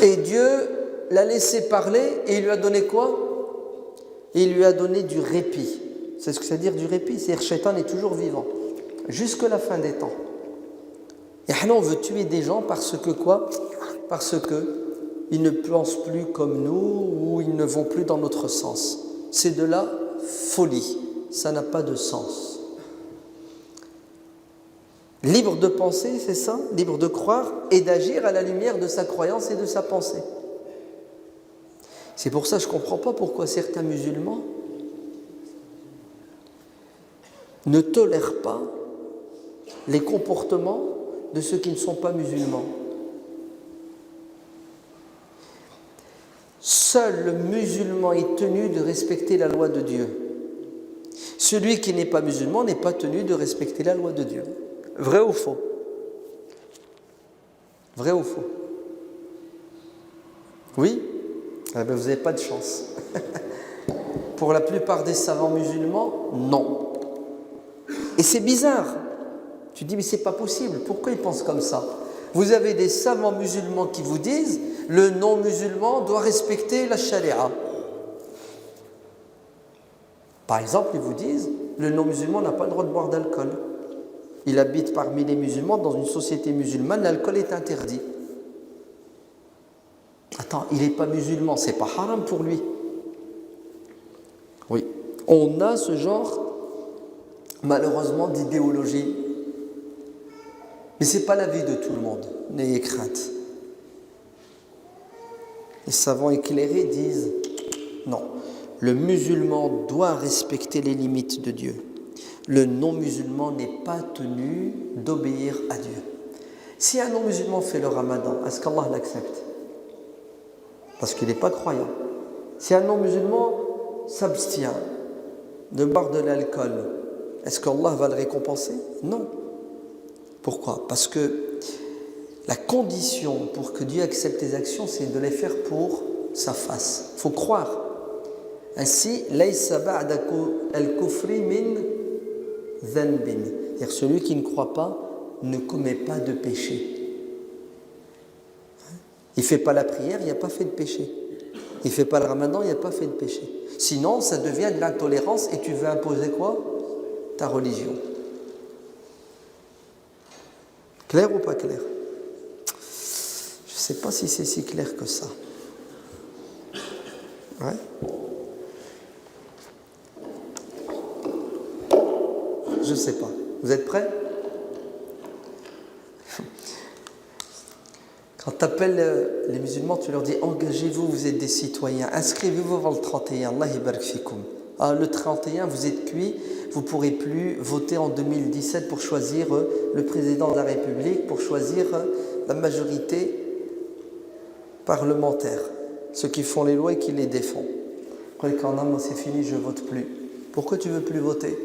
Et Dieu l'a laissé parler et il lui a donné quoi? Il lui a donné du répit. C'est ce que ça veut dire du répit. C'est-à-dire que Shaitan est toujours vivant, jusqu'à la fin des temps. Et on veut tuer des gens parce que quoi? Parce que ils ne pensent plus comme nous ou ils ne vont plus dans notre sens. C'est de la folie. Ça n'a pas de sens. Libre de penser, c'est ça? Libre de croire et d'agir à la lumière de sa croyance et de sa pensée. C'est pour ça que je ne comprends pas pourquoi certains musulmans ne tolèrent pas les comportements de ceux qui ne sont pas musulmans. Seul le musulman est tenu de respecter la loi de Dieu. Celui qui n'est pas musulman n'est pas tenu de respecter la loi de Dieu. Vrai ou faux? Vrai ou faux? Oui? Eh bien, vous n'avez pas de chance. Pour la plupart des savants musulmans, non. Et c'est bizarre. Tu dis, mais c'est pas possible. Pourquoi ils pensent comme ça? Vous avez des savants musulmans qui vous disent le non-musulman doit respecter la charia. Par exemple, ils vous disent le non-musulman n'a pas le droit de boire d'alcool. Il habite parmi les musulmans, dans une société musulmane, l'alcool est interdit. Attends, il n'est pas musulman, c'est pas haram pour lui. Oui, on a ce genre, malheureusement, d'idéologie. Mais ce n'est pas l'avis de tout le monde, n'ayez crainte. Les savants éclairés disent non, le musulman doit respecter les limites de Dieu. Le non-musulman n'est pas tenu d'obéir à Dieu. Si un non-musulman fait le ramadan, est-ce qu'Allah l'accepte? Parce qu'il n'est pas croyant. Si un non-musulman s'abstient de boire de l'alcool, est-ce qu'Allah va le récompenser? Non. Pourquoi? Parce que la condition pour que Dieu accepte tes actions, c'est de les faire pour sa face. Il faut croire. Ainsi, laysa ba'da al-kufri min dhanbin. C'est-à-dire celui qui ne croit pas ne commet pas de péché. Il ne fait pas la prière, il n'y a pas fait de péché. Il ne fait pas le ramadan, il n'y a pas fait de péché. Sinon, ça devient de l'intolérance et tu veux imposer quoi? Ta religion. Clair ou pas clair? Je ne sais pas si c'est si clair que ça. Ouais. Je ne sais pas. Vous êtes prêts? Quand tu appelles les musulmans, tu leur dis engagez-vous, vous êtes des citoyens, inscrivez-vous avant le 31, Allah yabarak fikoum. Ah, le 31, vous êtes cuits, vous ne pourrez plus voter en 2017 pour choisir le président de la République, pour choisir la majorité parlementaire, ceux qui font les lois et qui les défendent. Moi c'est fini, je ne vote plus. Pourquoi tu ne veux plus voter?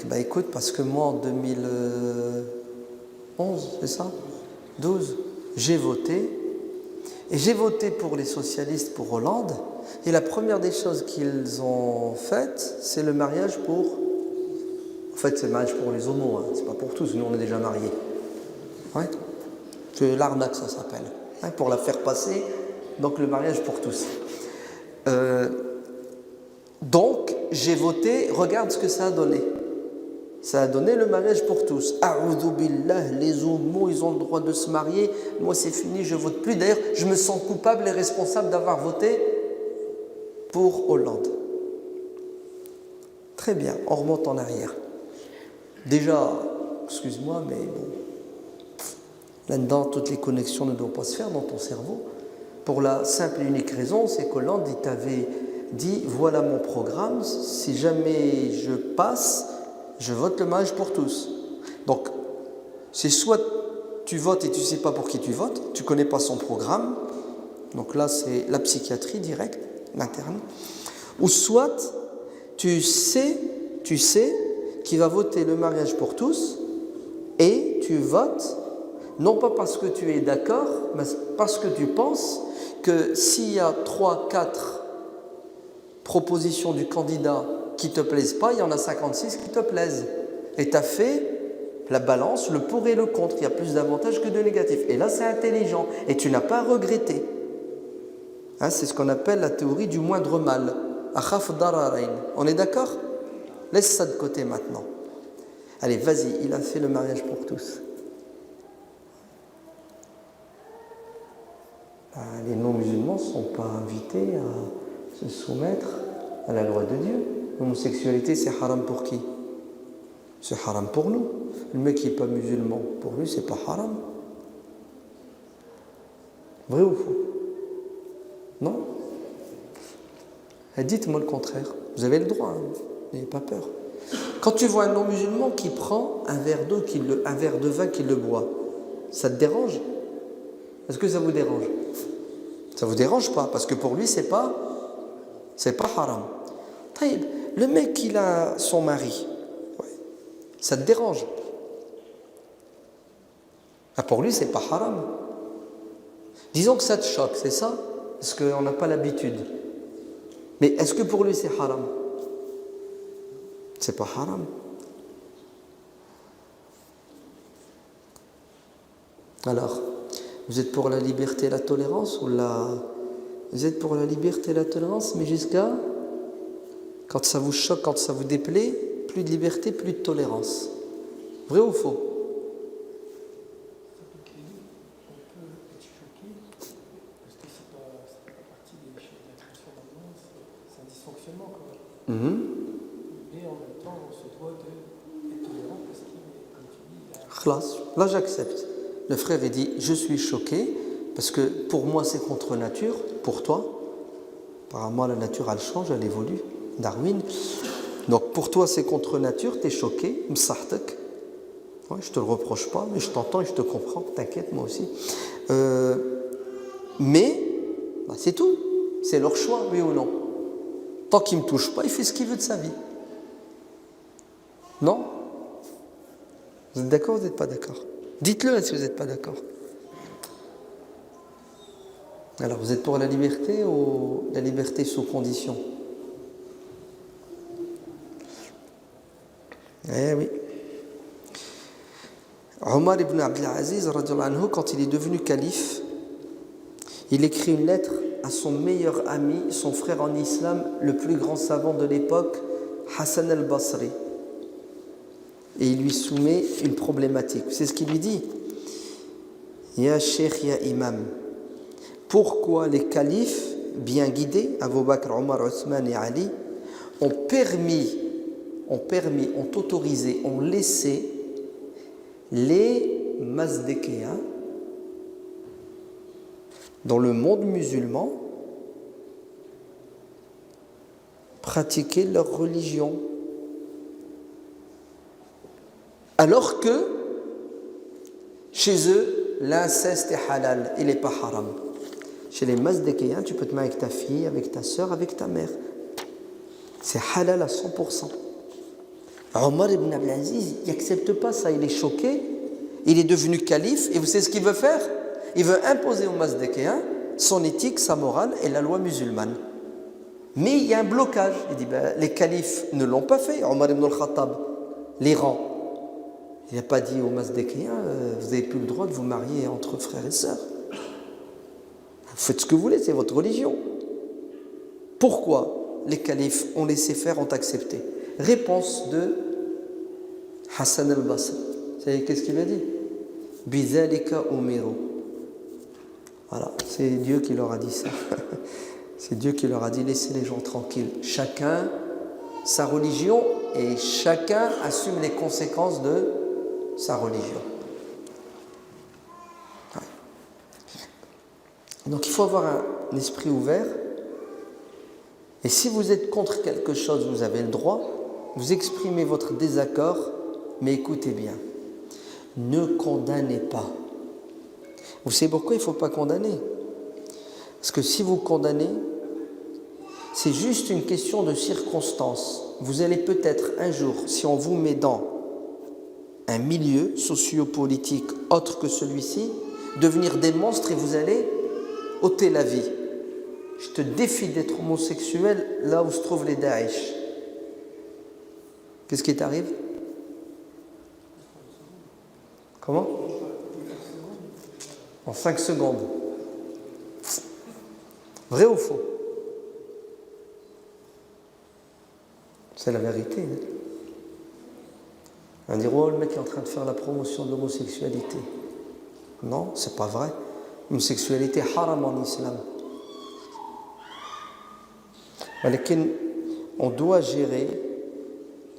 Bah écoute, parce que moi en 2011, c'est ça 12, j'ai voté. Et j'ai voté pour les socialistes, pour Hollande. Et la première des choses qu'ils ont faites, c'est le mariage pour... En fait, c'est le mariage pour les homos, hein. C'est pas pour tous, nous on est déjà mariés. Ouais. C'est l'arnaque, ça s'appelle. Hein, pour la faire passer, donc le mariage pour tous. Donc, j'ai voté, regarde ce que ça a donné. Ça a donné le mariage pour tous. A'udhu billah, les homos, ils ont le droit de se marier. Moi, c'est fini, je vote plus. D'ailleurs, je me sens coupable et responsable d'avoir voté pour Hollande. Très bien, on remonte en arrière. Déjà, excuse-moi, mais bon, là-dedans, toutes les connexions ne doivent pas se faire dans ton cerveau. Pour la simple et unique raison, c'est qu'Hollande, il t'avait dit, voilà mon programme, si jamais je passe, je vote le mariage pour tous. Donc, c'est soit tu votes et tu ne sais pas pour qui tu votes, tu ne connais pas son programme, donc là c'est la psychiatrie directe, l'interne, ou soit tu sais qu'il va voter le mariage pour tous et tu votes, non pas parce que tu es d'accord, mais parce que tu penses que s'il y a 3-4 propositions du candidat qui ne te plaisent pas, il y en a 56 qui te plaisent. Et tu as fait la balance, le pour et le contre. Il y a plus d'avantages que de négatifs. Et là, c'est intelligent. Et tu n'as pas regretté. Hein, c'est ce qu'on appelle la théorie du moindre mal. Akhaf dararain. On est d'accord? Laisse ça de côté maintenant. Allez, vas-y, il a fait le mariage pour tous. Les non-musulmans ne sont pas invités à se soumettre à la loi de Dieu. L'homosexualité, c'est haram pour qui? C'est haram pour nous. Le mec qui n'est pas musulman, pour lui, c'est pas haram. Vrai ou faux? Non? Dites-moi le contraire. Vous avez le droit, hein. N'ayez pas peur. Quand tu vois un non-musulman qui prend un verre d'eau, un verre de vin qu'il le boit, ça te dérange? Est-ce que ça vous dérange? Ça ne vous dérange pas, parce que pour lui, c'est pas haram. Taïb, le mec, il a son mari. Ouais. Ça te dérange? Ah, pour lui, c'est pas haram. Disons que ça te choque, c'est ça? Parce qu'on n'a pas l'habitude. Mais est-ce que pour lui, c'est haram? C'est pas haram. Alors, vous êtes pour la liberté et la tolérance Vous êtes pour la liberté et la tolérance, mais jusqu'à... Quand ça vous choque, quand ça vous déplaît, plus de liberté, plus de tolérance. Vrai ou faux? On peut être choqué, parce que c'est pas partie des chaînes d'attention dans le monde, c'est un dysfonctionnement quand même. Mais en même temps, on se doit d'être tolérant parce qu'il, comme tu dis, il y a... Là, j'accepte. Le frère, il dit, je suis choqué, parce que pour moi, c'est contre nature, pour toi. Apparemment, la nature, elle change, elle évolue. Darwin. Donc pour toi c'est contre nature, t'es choqué, msahtak. Ouais, je te le reproche pas, mais je t'entends et je te comprends, t'inquiète, moi aussi. Mais c'est tout, c'est leur choix, oui ou non. Tant qu'il ne me touche pas, il fait ce qu'il veut de sa vie. Non? Vous êtes d'accord ou vous n'êtes pas d'accord? Dites-le si vous n'êtes pas d'accord. Alors vous êtes pour la liberté ou la liberté sous condition? Eh oui. Omar ibn Abdel Aziz, quand il est devenu calife, il écrit une lettre à son meilleur ami, son frère en islam, le plus grand savant de l'époque, Hassan al-Basri. Et il lui soumet une problématique. C'est ce qu'il lui dit. Ya Sheikh, ya Imam, pourquoi les califes, bien guidés, Abu Bakr, Omar, Othman et Ali, ont autorisé, ont laissé les Mazdékéens dans le monde musulman, pratiquer leur religion. Alors que chez eux, l'inceste est halal, il n'est pas haram. Chez les Mazdékéens, tu peux te mettre avec ta fille, avec ta soeur, avec ta mère. C'est halal à 100%. Omar ibn Abdelaziz, il n'accepte pas ça, il est choqué. Il est devenu calife et vous savez ce qu'il veut faire? Il veut imposer aux Mazdékéens son éthique, sa morale et la loi musulmane. Mais il y a un blocage. Il dit, les califes ne l'ont pas fait. Omar ibn al-Khattab, l'Iran. Il n'a pas dit aux Mazdékéens, vous n'avez plus le droit de vous marier entre frères et sœurs. Vous faites ce que vous voulez, c'est votre religion. Pourquoi les califes ont laissé faire, ont accepté? Réponse de Hassan al-Basri. Vous savez qu'est-ce qu'il a dit? Bidhalika umiru. Voilà, c'est Dieu qui leur a dit ça. C'est Dieu qui leur a dit laissez les gens tranquilles. Chacun sa religion et chacun assume les conséquences de sa religion. Ouais. Donc il faut avoir un esprit ouvert. Et si vous êtes contre quelque chose, vous avez le droit, vous exprimez votre désaccord, mais écoutez bien, ne condamnez pas. Vous savez pourquoi il ne faut pas condamner? Parce que si vous condamnez, c'est juste une question de circonstance. Vous allez peut-être un jour, si on vous met dans un milieu socio-politique autre que celui-ci, devenir des monstres et vous allez ôter la vie. Je te défie d'être homosexuel là où se trouvent les Daesh. Qu'est-ce qui t'arrive? Comment? En 5 secondes. Vrai ou faux? C'est la vérité. Hein? On dit, oh, le mec est en train de faire la promotion de l'homosexualité. Non, c'est pas vrai. L'homosexualité est haram en islam. On doit gérer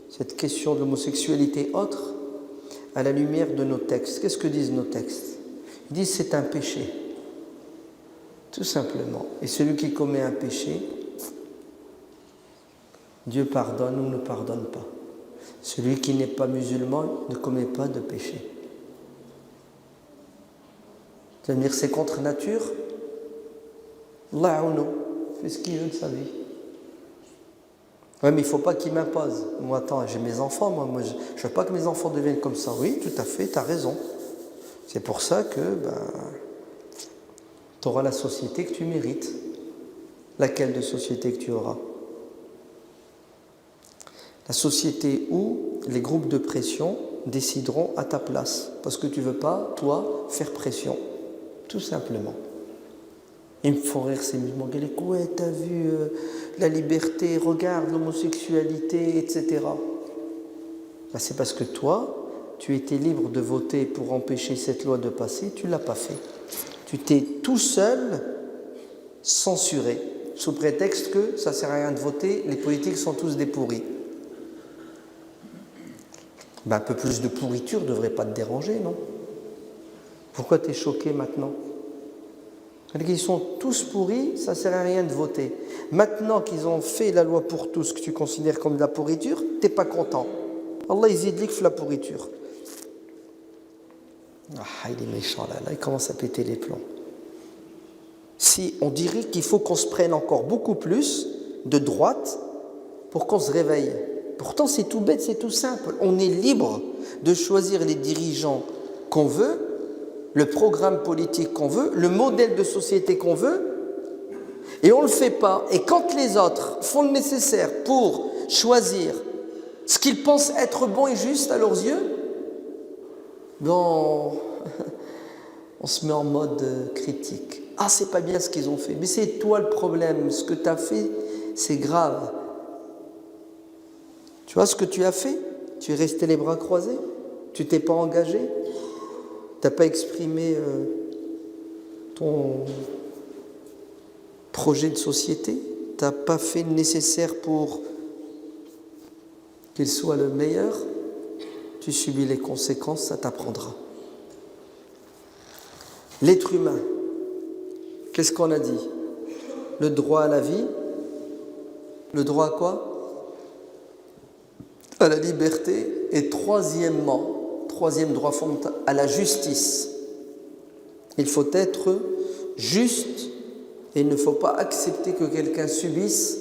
cette question de l'homosexualité autre à la lumière de nos textes. Qu'est-ce que disent nos textes? Ils disent c'est un péché. Tout simplement. Et celui qui commet un péché, Dieu pardonne ou ne pardonne pas. Celui qui n'est pas musulman ne commet pas de péché. Ça veut dire c'est contre nature. Allah ou non, fait ce qu'il veut de sa vie. Oui, mais il ne faut pas qu'il m'impose. Moi, attends, j'ai mes enfants, moi je ne veux pas que mes enfants deviennent comme ça. Oui, tout à fait, tu as raison. C'est pour ça que tu auras la société que tu mérites. Laquelle de société que tu auras? La société où les groupes de pression décideront à ta place. Parce que tu ne veux pas, toi, faire pression. Tout simplement. Ils me font rire ces musulmans. Ouais, t'as vu la liberté, regarde l'homosexualité, etc. C'est parce que toi, tu étais libre de voter pour empêcher cette loi de passer, tu ne l'as pas fait. Tu t'es tout seul censuré, sous prétexte que ça ne sert à rien de voter, les politiques sont tous des pourris. Un peu plus de pourriture ne devrait pas te déranger, non? Pourquoi tu es choqué maintenant? Ils sont tous pourris, ça ne sert à rien de voter. Maintenant qu'ils ont fait la loi pour tous, que tu considères comme de la pourriture, tu n'es pas content. Allah, il dit que la pourriture. Ah, il est méchant là, il commence à péter les plombs. Si on dirait qu'il faut qu'on se prenne encore beaucoup plus de droite pour qu'on se réveille. Pourtant, c'est tout bête, c'est tout simple. On est libre de choisir les dirigeants qu'on veut, le programme politique qu'on veut, le modèle de société qu'on veut, et on ne le fait pas. Et quand les autres font le nécessaire pour choisir ce qu'ils pensent être bon et juste à leurs yeux, on se met en mode critique. Ah, c'est pas bien ce qu'ils ont fait. Mais c'est toi le problème. Ce que tu as fait, c'est grave. Tu vois ce que tu as fait? Tu es resté les bras croisés? Tu t'es pas engagé? Tu n'as pas exprimé ton projet de société? Tu n'as pas fait le nécessaire pour qu'il soit le meilleur? Tu subis les conséquences, ça t'apprendra. L'être humain, Qu'est-ce qu'on a dit? Le droit à la vie. Le droit à quoi? À la liberté. Et troisième droit fondamental, à la justice. Il faut être juste et il ne faut pas accepter que quelqu'un subisse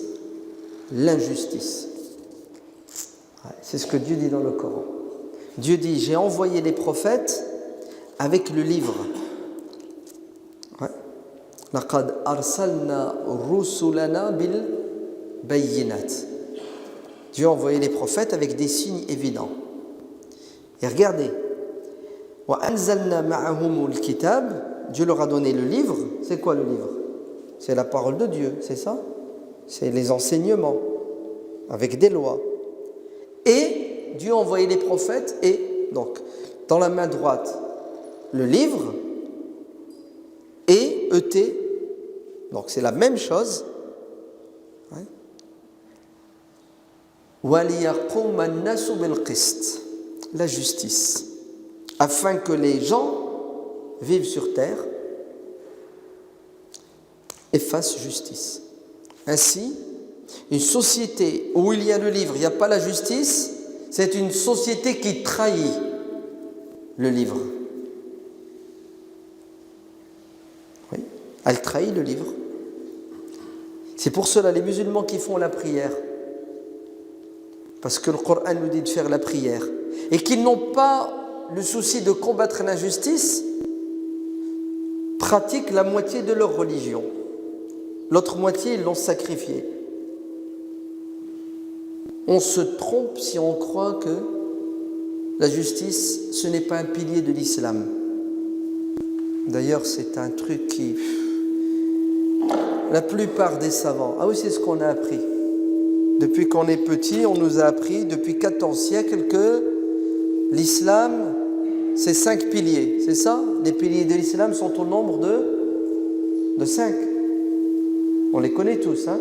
l'injustice. C'est ce que Dieu dit dans le Coran. Dieu dit, j'ai envoyé les prophètes avec le livre. Laqad arsalna rusulana bil bayyinat. Dieu a envoyé les prophètes avec des signes évidents. Et regardez, wa anzalna ma'ahumul kitab. Dieu leur a donné le livre. C'est quoi le livre? C'est la parole de Dieu, c'est ça? C'est les enseignements avec des lois. Et Dieu a envoyé les prophètes et donc dans la main droite le livre et ET, donc c'est la même chose. وَلِيَقُومَ النَّاسُ بِالْقِسْطِ, la justice, afin que les gens vivent sur terre et fassent justice. Ainsi, une société où il y a le livre, il n'y a pas la justice, c'est une société qui trahit le livre. Oui, elle trahit le livre. C'est pour cela les musulmans qui font la prière, parce que le Coran nous dit de faire la prière, et qu'ils n'ont pas le souci de combattre l'injustice, pratiquent la moitié de leur religion. L'autre moitié, ils l'ont sacrifiée. On se trompe si on croit que la justice, ce n'est pas un pilier de l'islam. D'ailleurs, c'est un truc qui... La plupart des savants... Ah oui, c'est ce qu'on a appris. Depuis qu'on est petit, on nous a appris, depuis 14 siècles, que l'islam, c'est 5 piliers. C'est ça? Les piliers de l'islam sont au nombre de 5. On les connaît tous, hein?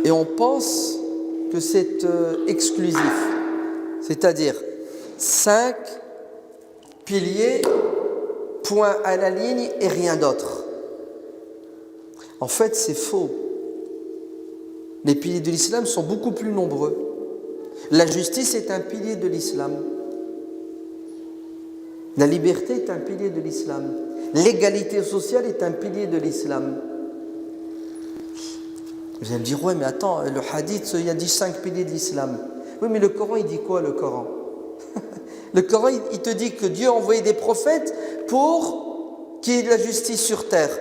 Et on pense que c'est exclusif. C'est-à-dire 5 piliers, point à la ligne et rien d'autre. En fait, c'est faux. Les piliers de l'islam sont beaucoup plus nombreux. La justice est un pilier de l'islam. La liberté est un pilier de l'islam. L'égalité sociale est un pilier de l'islam. Vous allez me dire, ouais, mais attends, le hadith, il y a dit 5 piliers de l'islam. Oui, mais le Coran, il dit quoi, le Coran? Le Coran, il te dit que Dieu a envoyé des prophètes pour qu'il y ait de la justice sur terre,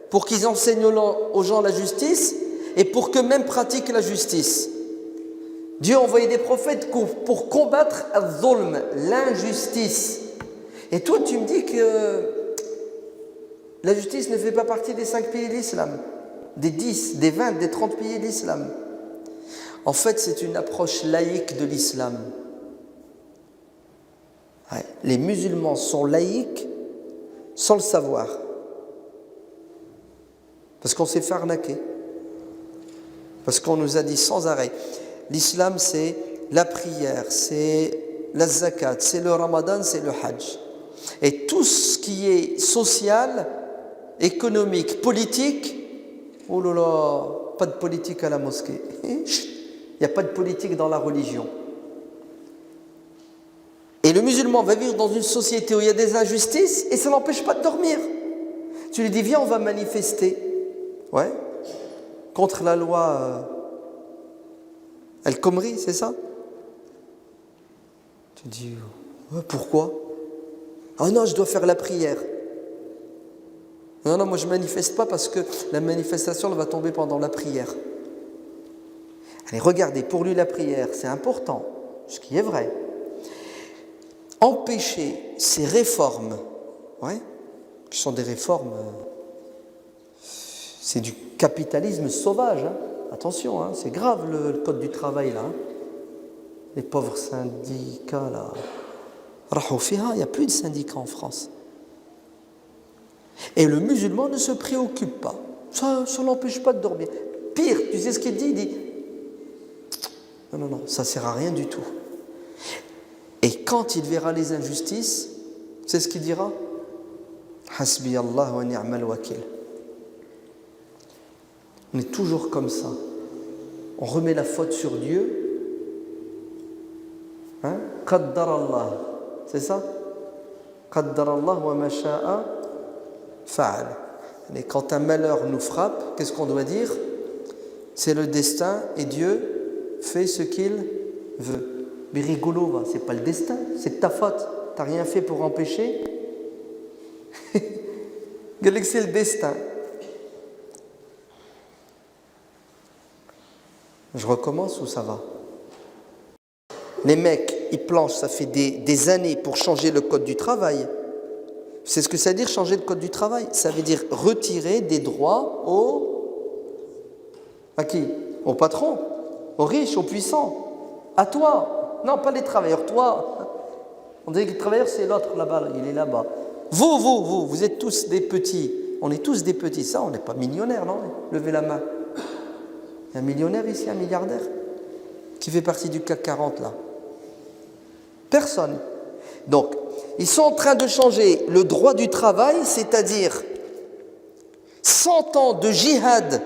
pour qu'ils enseignent aux gens la justice et pour qu'eux-mêmes pratiquent la justice. Dieu a envoyé des prophètes pour combattre al-zulm, l'injustice. Et toi, tu me dis que la justice ne fait pas partie des 5 piliers de l'islam, des 10, des 20, des 30 piliers de l'islam. En fait, c'est une approche laïque de l'islam. Ouais, les musulmans sont laïcs sans le savoir. Parce qu'on s'est fait arnaquer. Parce qu'on nous a dit sans arrêt, l'islam c'est la prière, c'est la zakat, c'est le ramadan, c'est le hajj. Et tout ce qui est social, économique, politique, oh là là, pas de politique à la mosquée. Il n'y a pas de politique dans la religion. Et le musulman va vivre dans une société où il y a des injustices et ça ne l'empêche pas de dormir. Tu lui dis, viens, on va manifester. Ouais. Contre la loi El Khomri, c'est ça? Tu dis, ouais, pourquoi? Ah non, je dois faire la prière. Non, moi je ne manifeste pas parce que la manifestation elle va tomber pendant la prière. Allez, regardez, pour lui la prière, c'est important, ce qui est vrai. Empêcher ces réformes, ouais, qui sont des réformes, c'est du capitalisme sauvage, hein. Attention, hein, c'est grave le code du travail là. Hein. Les pauvres syndicats là. Il n'y a plus de syndicats en France. Et le musulman ne se préoccupe pas. Ça ne l'empêche pas de dormir. Pire, tu sais ce qu'il dit? Il dit non, ça ne sert à rien du tout. Et quand il verra les injustices, c'est ce qu'il dira. Hasbi Allah wa ni'mal wakil. On est toujours comme ça. On remet la faute sur Dieu. Qaddar Allah. C'est ça? Qaddar Allah wa ma sha'a fa'al. Et quand un malheur nous frappe, qu'est-ce qu'on doit dire? C'est le destin et Dieu fait ce qu'il veut. Mais rigolo, c'est pas le destin, c'est de ta faute. T'as rien fait pour empêcher. C'est le destin. Je recommence ou ça va? Les mecs, ils planchent, ça fait des années pour changer le code du travail. C'est ce que ça veut dire changer le code du travail. Ça veut dire retirer des droits à qui? Au patron, aux riches, aux puissants, à toi. Non, pas les travailleurs, toi. On dirait que les travailleurs, c'est l'autre là-bas, il est là-bas. Vous êtes tous des petits. On est tous des petits. Ça, on n'est pas millionnaires, non? Levez la main. Il y a un millionnaire ici, un milliardaire, qui fait partie du CAC 40 là. Personne. Donc, ils sont en train de changer le droit du travail, c'est-à-dire 100 ans de djihad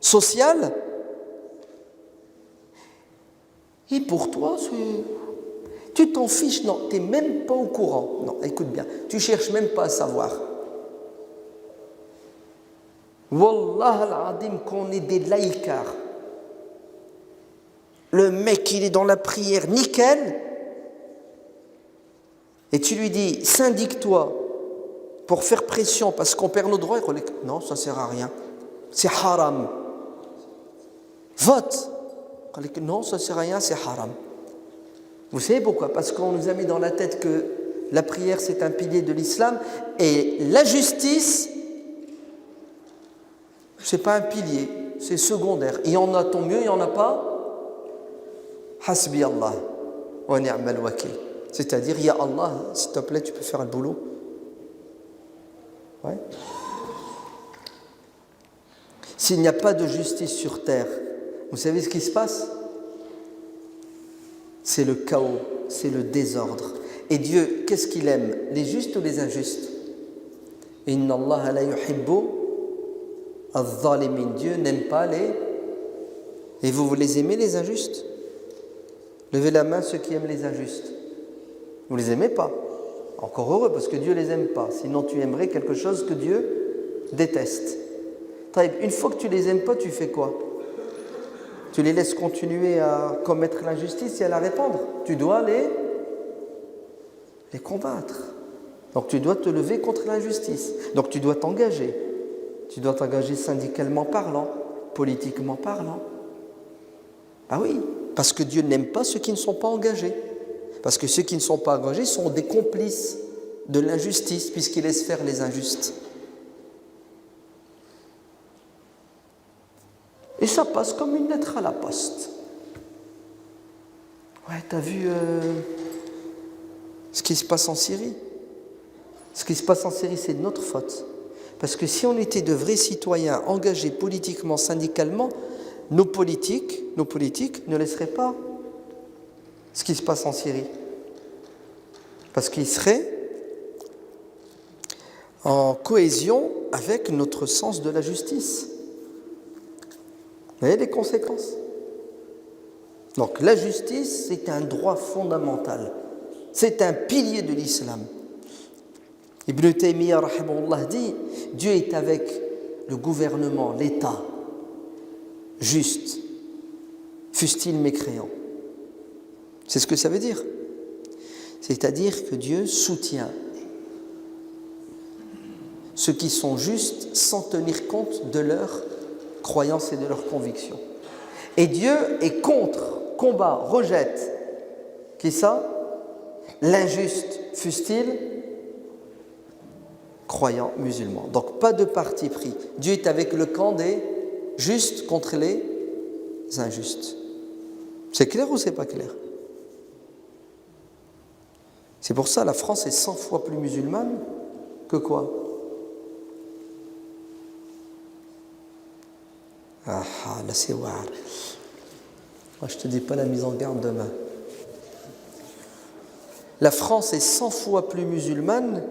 social. Et pour toi, tu t'en fiches, non, tu n'es même pas au courant. Non, écoute bien, tu ne cherches même pas à savoir. Wallah al-Adim, qu'on est des laïcards. Le mec, il est dans la prière, nickel. Et tu lui dis, syndique-toi pour faire pression parce qu'on perd nos droits. Il dit, non, ça ne sert à rien. C'est haram. Vote. Il dit, non, ça ne sert à rien, c'est haram. Vous savez pourquoi? Parce qu'on nous a mis dans la tête que la prière, c'est un pilier de l'islam et la justice, ce n'est pas un pilier, c'est secondaire. Il y en a tant mieux, il n'y en a pas. Hasbi Allah wa ni'mal wakil. C'est-à-dire, ya Allah, s'il te plaît, tu peux faire le boulot. Ouais. S'il n'y a pas de justice sur terre, vous savez ce qui se passe? C'est le chaos, c'est le désordre. Et Dieu, qu'est-ce qu'il aime? Les justes ou les injustes? Inna Allah la yuhibbu al-zalimin. Dieu n'aime pas les... Et vous les aimez, les injustes? Levez la main ceux qui aiment les injustes. Vous ne les aimez pas. Encore heureux, parce que Dieu ne les aime pas. Sinon, tu aimerais quelque chose que Dieu déteste. Une fois que tu ne les aimes pas, tu fais quoi? Tu les laisses continuer à commettre l'injustice et à la répandre. Tu dois les combattre. Donc tu dois te lever contre l'injustice. Donc tu dois t'engager. Tu dois t'engager syndicalement parlant, politiquement parlant. Ah oui, parce que Dieu n'aime pas ceux qui ne sont pas engagés. Parce que ceux qui ne sont pas engagés sont des complices de l'injustice, puisqu'ils laissent faire les injustes. Et ça passe comme une lettre à la poste. Ouais, t'as vu ce qui se passe en Syrie? Ce qui se passe en Syrie, c'est de notre faute. Parce que si on était de vrais citoyens engagés politiquement, syndicalement, nos politiques ne laisseraient pas ce qui se passe en Syrie. Parce qu'ils seraient en cohésion avec notre sens de la justice. Vous voyez les conséquences? Donc la justice, c'est un droit fondamental. C'est un pilier de l'islam. Ibn Taymiyyah rahimahullah dit, Dieu est avec le gouvernement, l'État, juste, fût-il mécréant. C'est ce que ça veut dire. C'est-à-dire que Dieu soutient ceux qui sont justes sans tenir compte de leurs croyances et de leurs convictions. Et Dieu est contre, combat, rejette, qui ça? L'injuste, fût-il croyant musulman. Donc pas de parti pris. Dieu est avec le camp des justes contre les injustes. C'est clair ou c'est pas clair? C'est pour ça la France est 100 fois plus musulmane que quoi? Ah, là c'est war. Moi je te dis pas la mise en garde demain. La France est 100 fois plus musulmane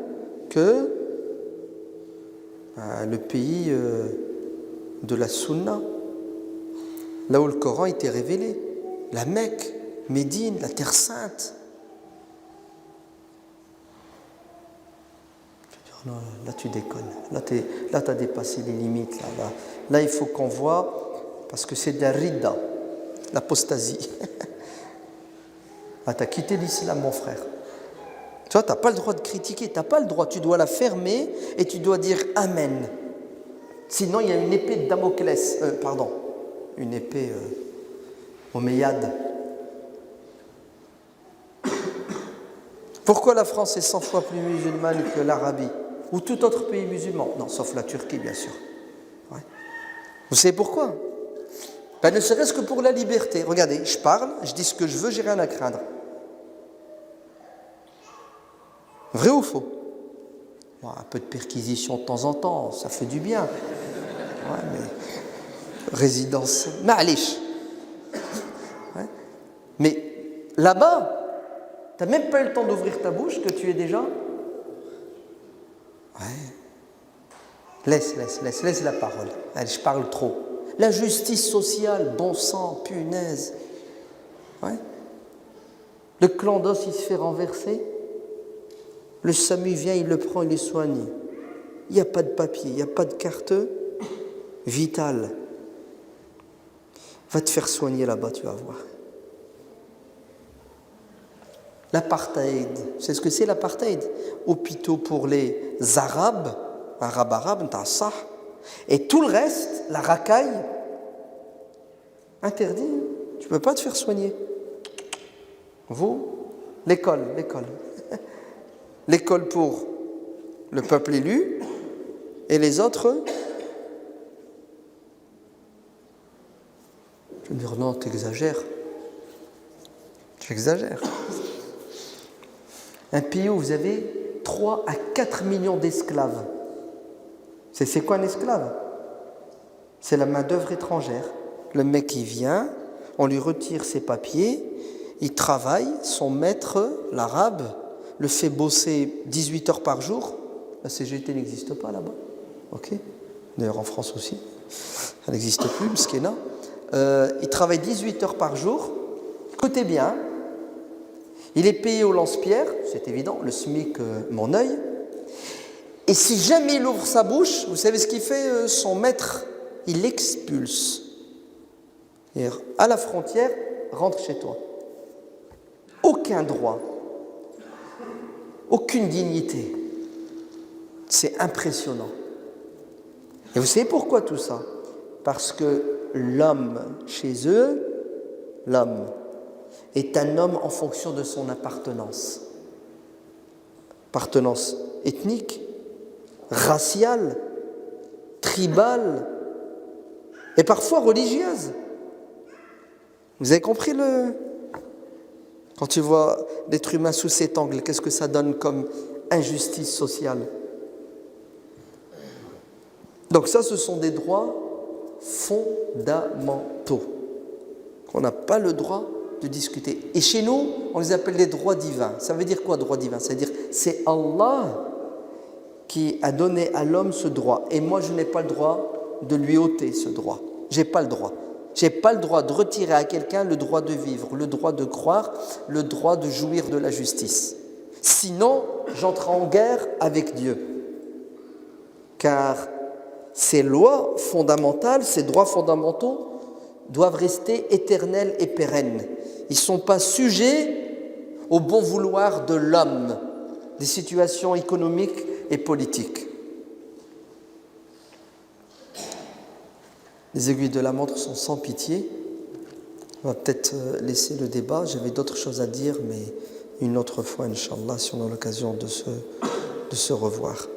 que le pays de la Sunna, là où le Coran était révélé. La Mecque, Médine, la Terre Sainte. Non, là tu déconnes. Là tu as dépassé les limites. Là, il faut qu'on voit, parce que c'est de la ridda, l'apostasie. Ah, tu as quitté l'islam, mon frère. Tu vois, tu n'as pas le droit de critiquer, tu n'as pas le droit. Tu dois la fermer et tu dois dire Amen. Sinon, il y a une épée de Damoclès. Une épée omeyyade. Pourquoi la France est 100 fois plus musulmane que l'Arabie ou tout autre pays musulman? Non, sauf la Turquie, bien sûr. Ouais. Vous savez pourquoi? Ne serait-ce que pour la liberté. Regardez, je parle, je dis ce que je veux, j'ai rien à craindre. Vrai ou faux? Bon, un peu de perquisition de temps en temps, ça fait du bien. Ouais, mais résidence, ma'alish. Ouais. Mais là-bas, tu n'as même pas eu le temps d'ouvrir ta bouche que tu es déjà. Ouais. Laisse la parole. Allez, je parle trop. La justice sociale, bon sang, punaise. Ouais. Le clandos, il se fait renverser. Le SAMU vient, il le prend, il le soigne. Il n'y a pas de papier, il n'y a pas de carte vitale. Va te faire soigner là-bas, tu vas voir. L'apartheid, c'est ce que c'est l'apartheid? Hôpitaux pour les Arabes, ça. Et tout le reste, la racaille, interdit. Tu ne peux pas te faire soigner. Vous, l'école. L'école pour le peuple élu et les autres. Je veux dire, non, t'exagères. J'exagère. Un pays où vous avez 3 à 4 millions d'esclaves. C'est quoi un esclave? C'est la main-d'œuvre étrangère. Le mec, il vient, on lui retire ses papiers, il travaille, son maître, l'arabe, le fait bosser 18 heures par jour. La CGT n'existe pas là-bas. Ok. D'ailleurs, en France aussi. Elle n'existe plus, Mskena. Il travaille 18 heures par jour. Écoutez bien. Il est payé au lance-pierre, c'est évident, le SMIC, mon œil. Et si jamais il ouvre sa bouche, vous savez ce qu'il fait, son maître? Il l'expulse. Et à la frontière, rentre chez toi. Aucun droit. Aucune dignité. C'est impressionnant. Et vous savez pourquoi tout ça? Parce que l'homme, chez eux, l'homme est un homme en fonction de son appartenance. Appartenance ethnique, raciale, tribale et parfois religieuse. Vous avez compris Quand tu vois l'être humain sous cet angle, qu'est-ce que ça donne comme injustice sociale? Donc ça, ce sont des droits fondamentaux qu'on n'a pas le droit de discuter. Et chez nous, on les appelle les droits divins. Ça veut dire quoi, droit divin? Ça veut dire c'est Allah qui a donné à l'homme ce droit. Et moi, je n'ai pas le droit de lui ôter ce droit. J'ai pas le droit. J'ai pas le droit de retirer à quelqu'un le droit de vivre, le droit de croire, le droit de jouir de la justice. Sinon, j'entre en guerre avec Dieu. Car ces lois fondamentales, ces droits fondamentaux doivent rester éternels et pérennes. Ils ne sont pas sujets au bon vouloir de l'homme, des situations économiques et politiques. Les aiguilles de la montre sont sans pitié. On va peut-être laisser le débat. J'avais d'autres choses à dire, mais une autre fois, Inch'Allah, si on a l'occasion de se revoir.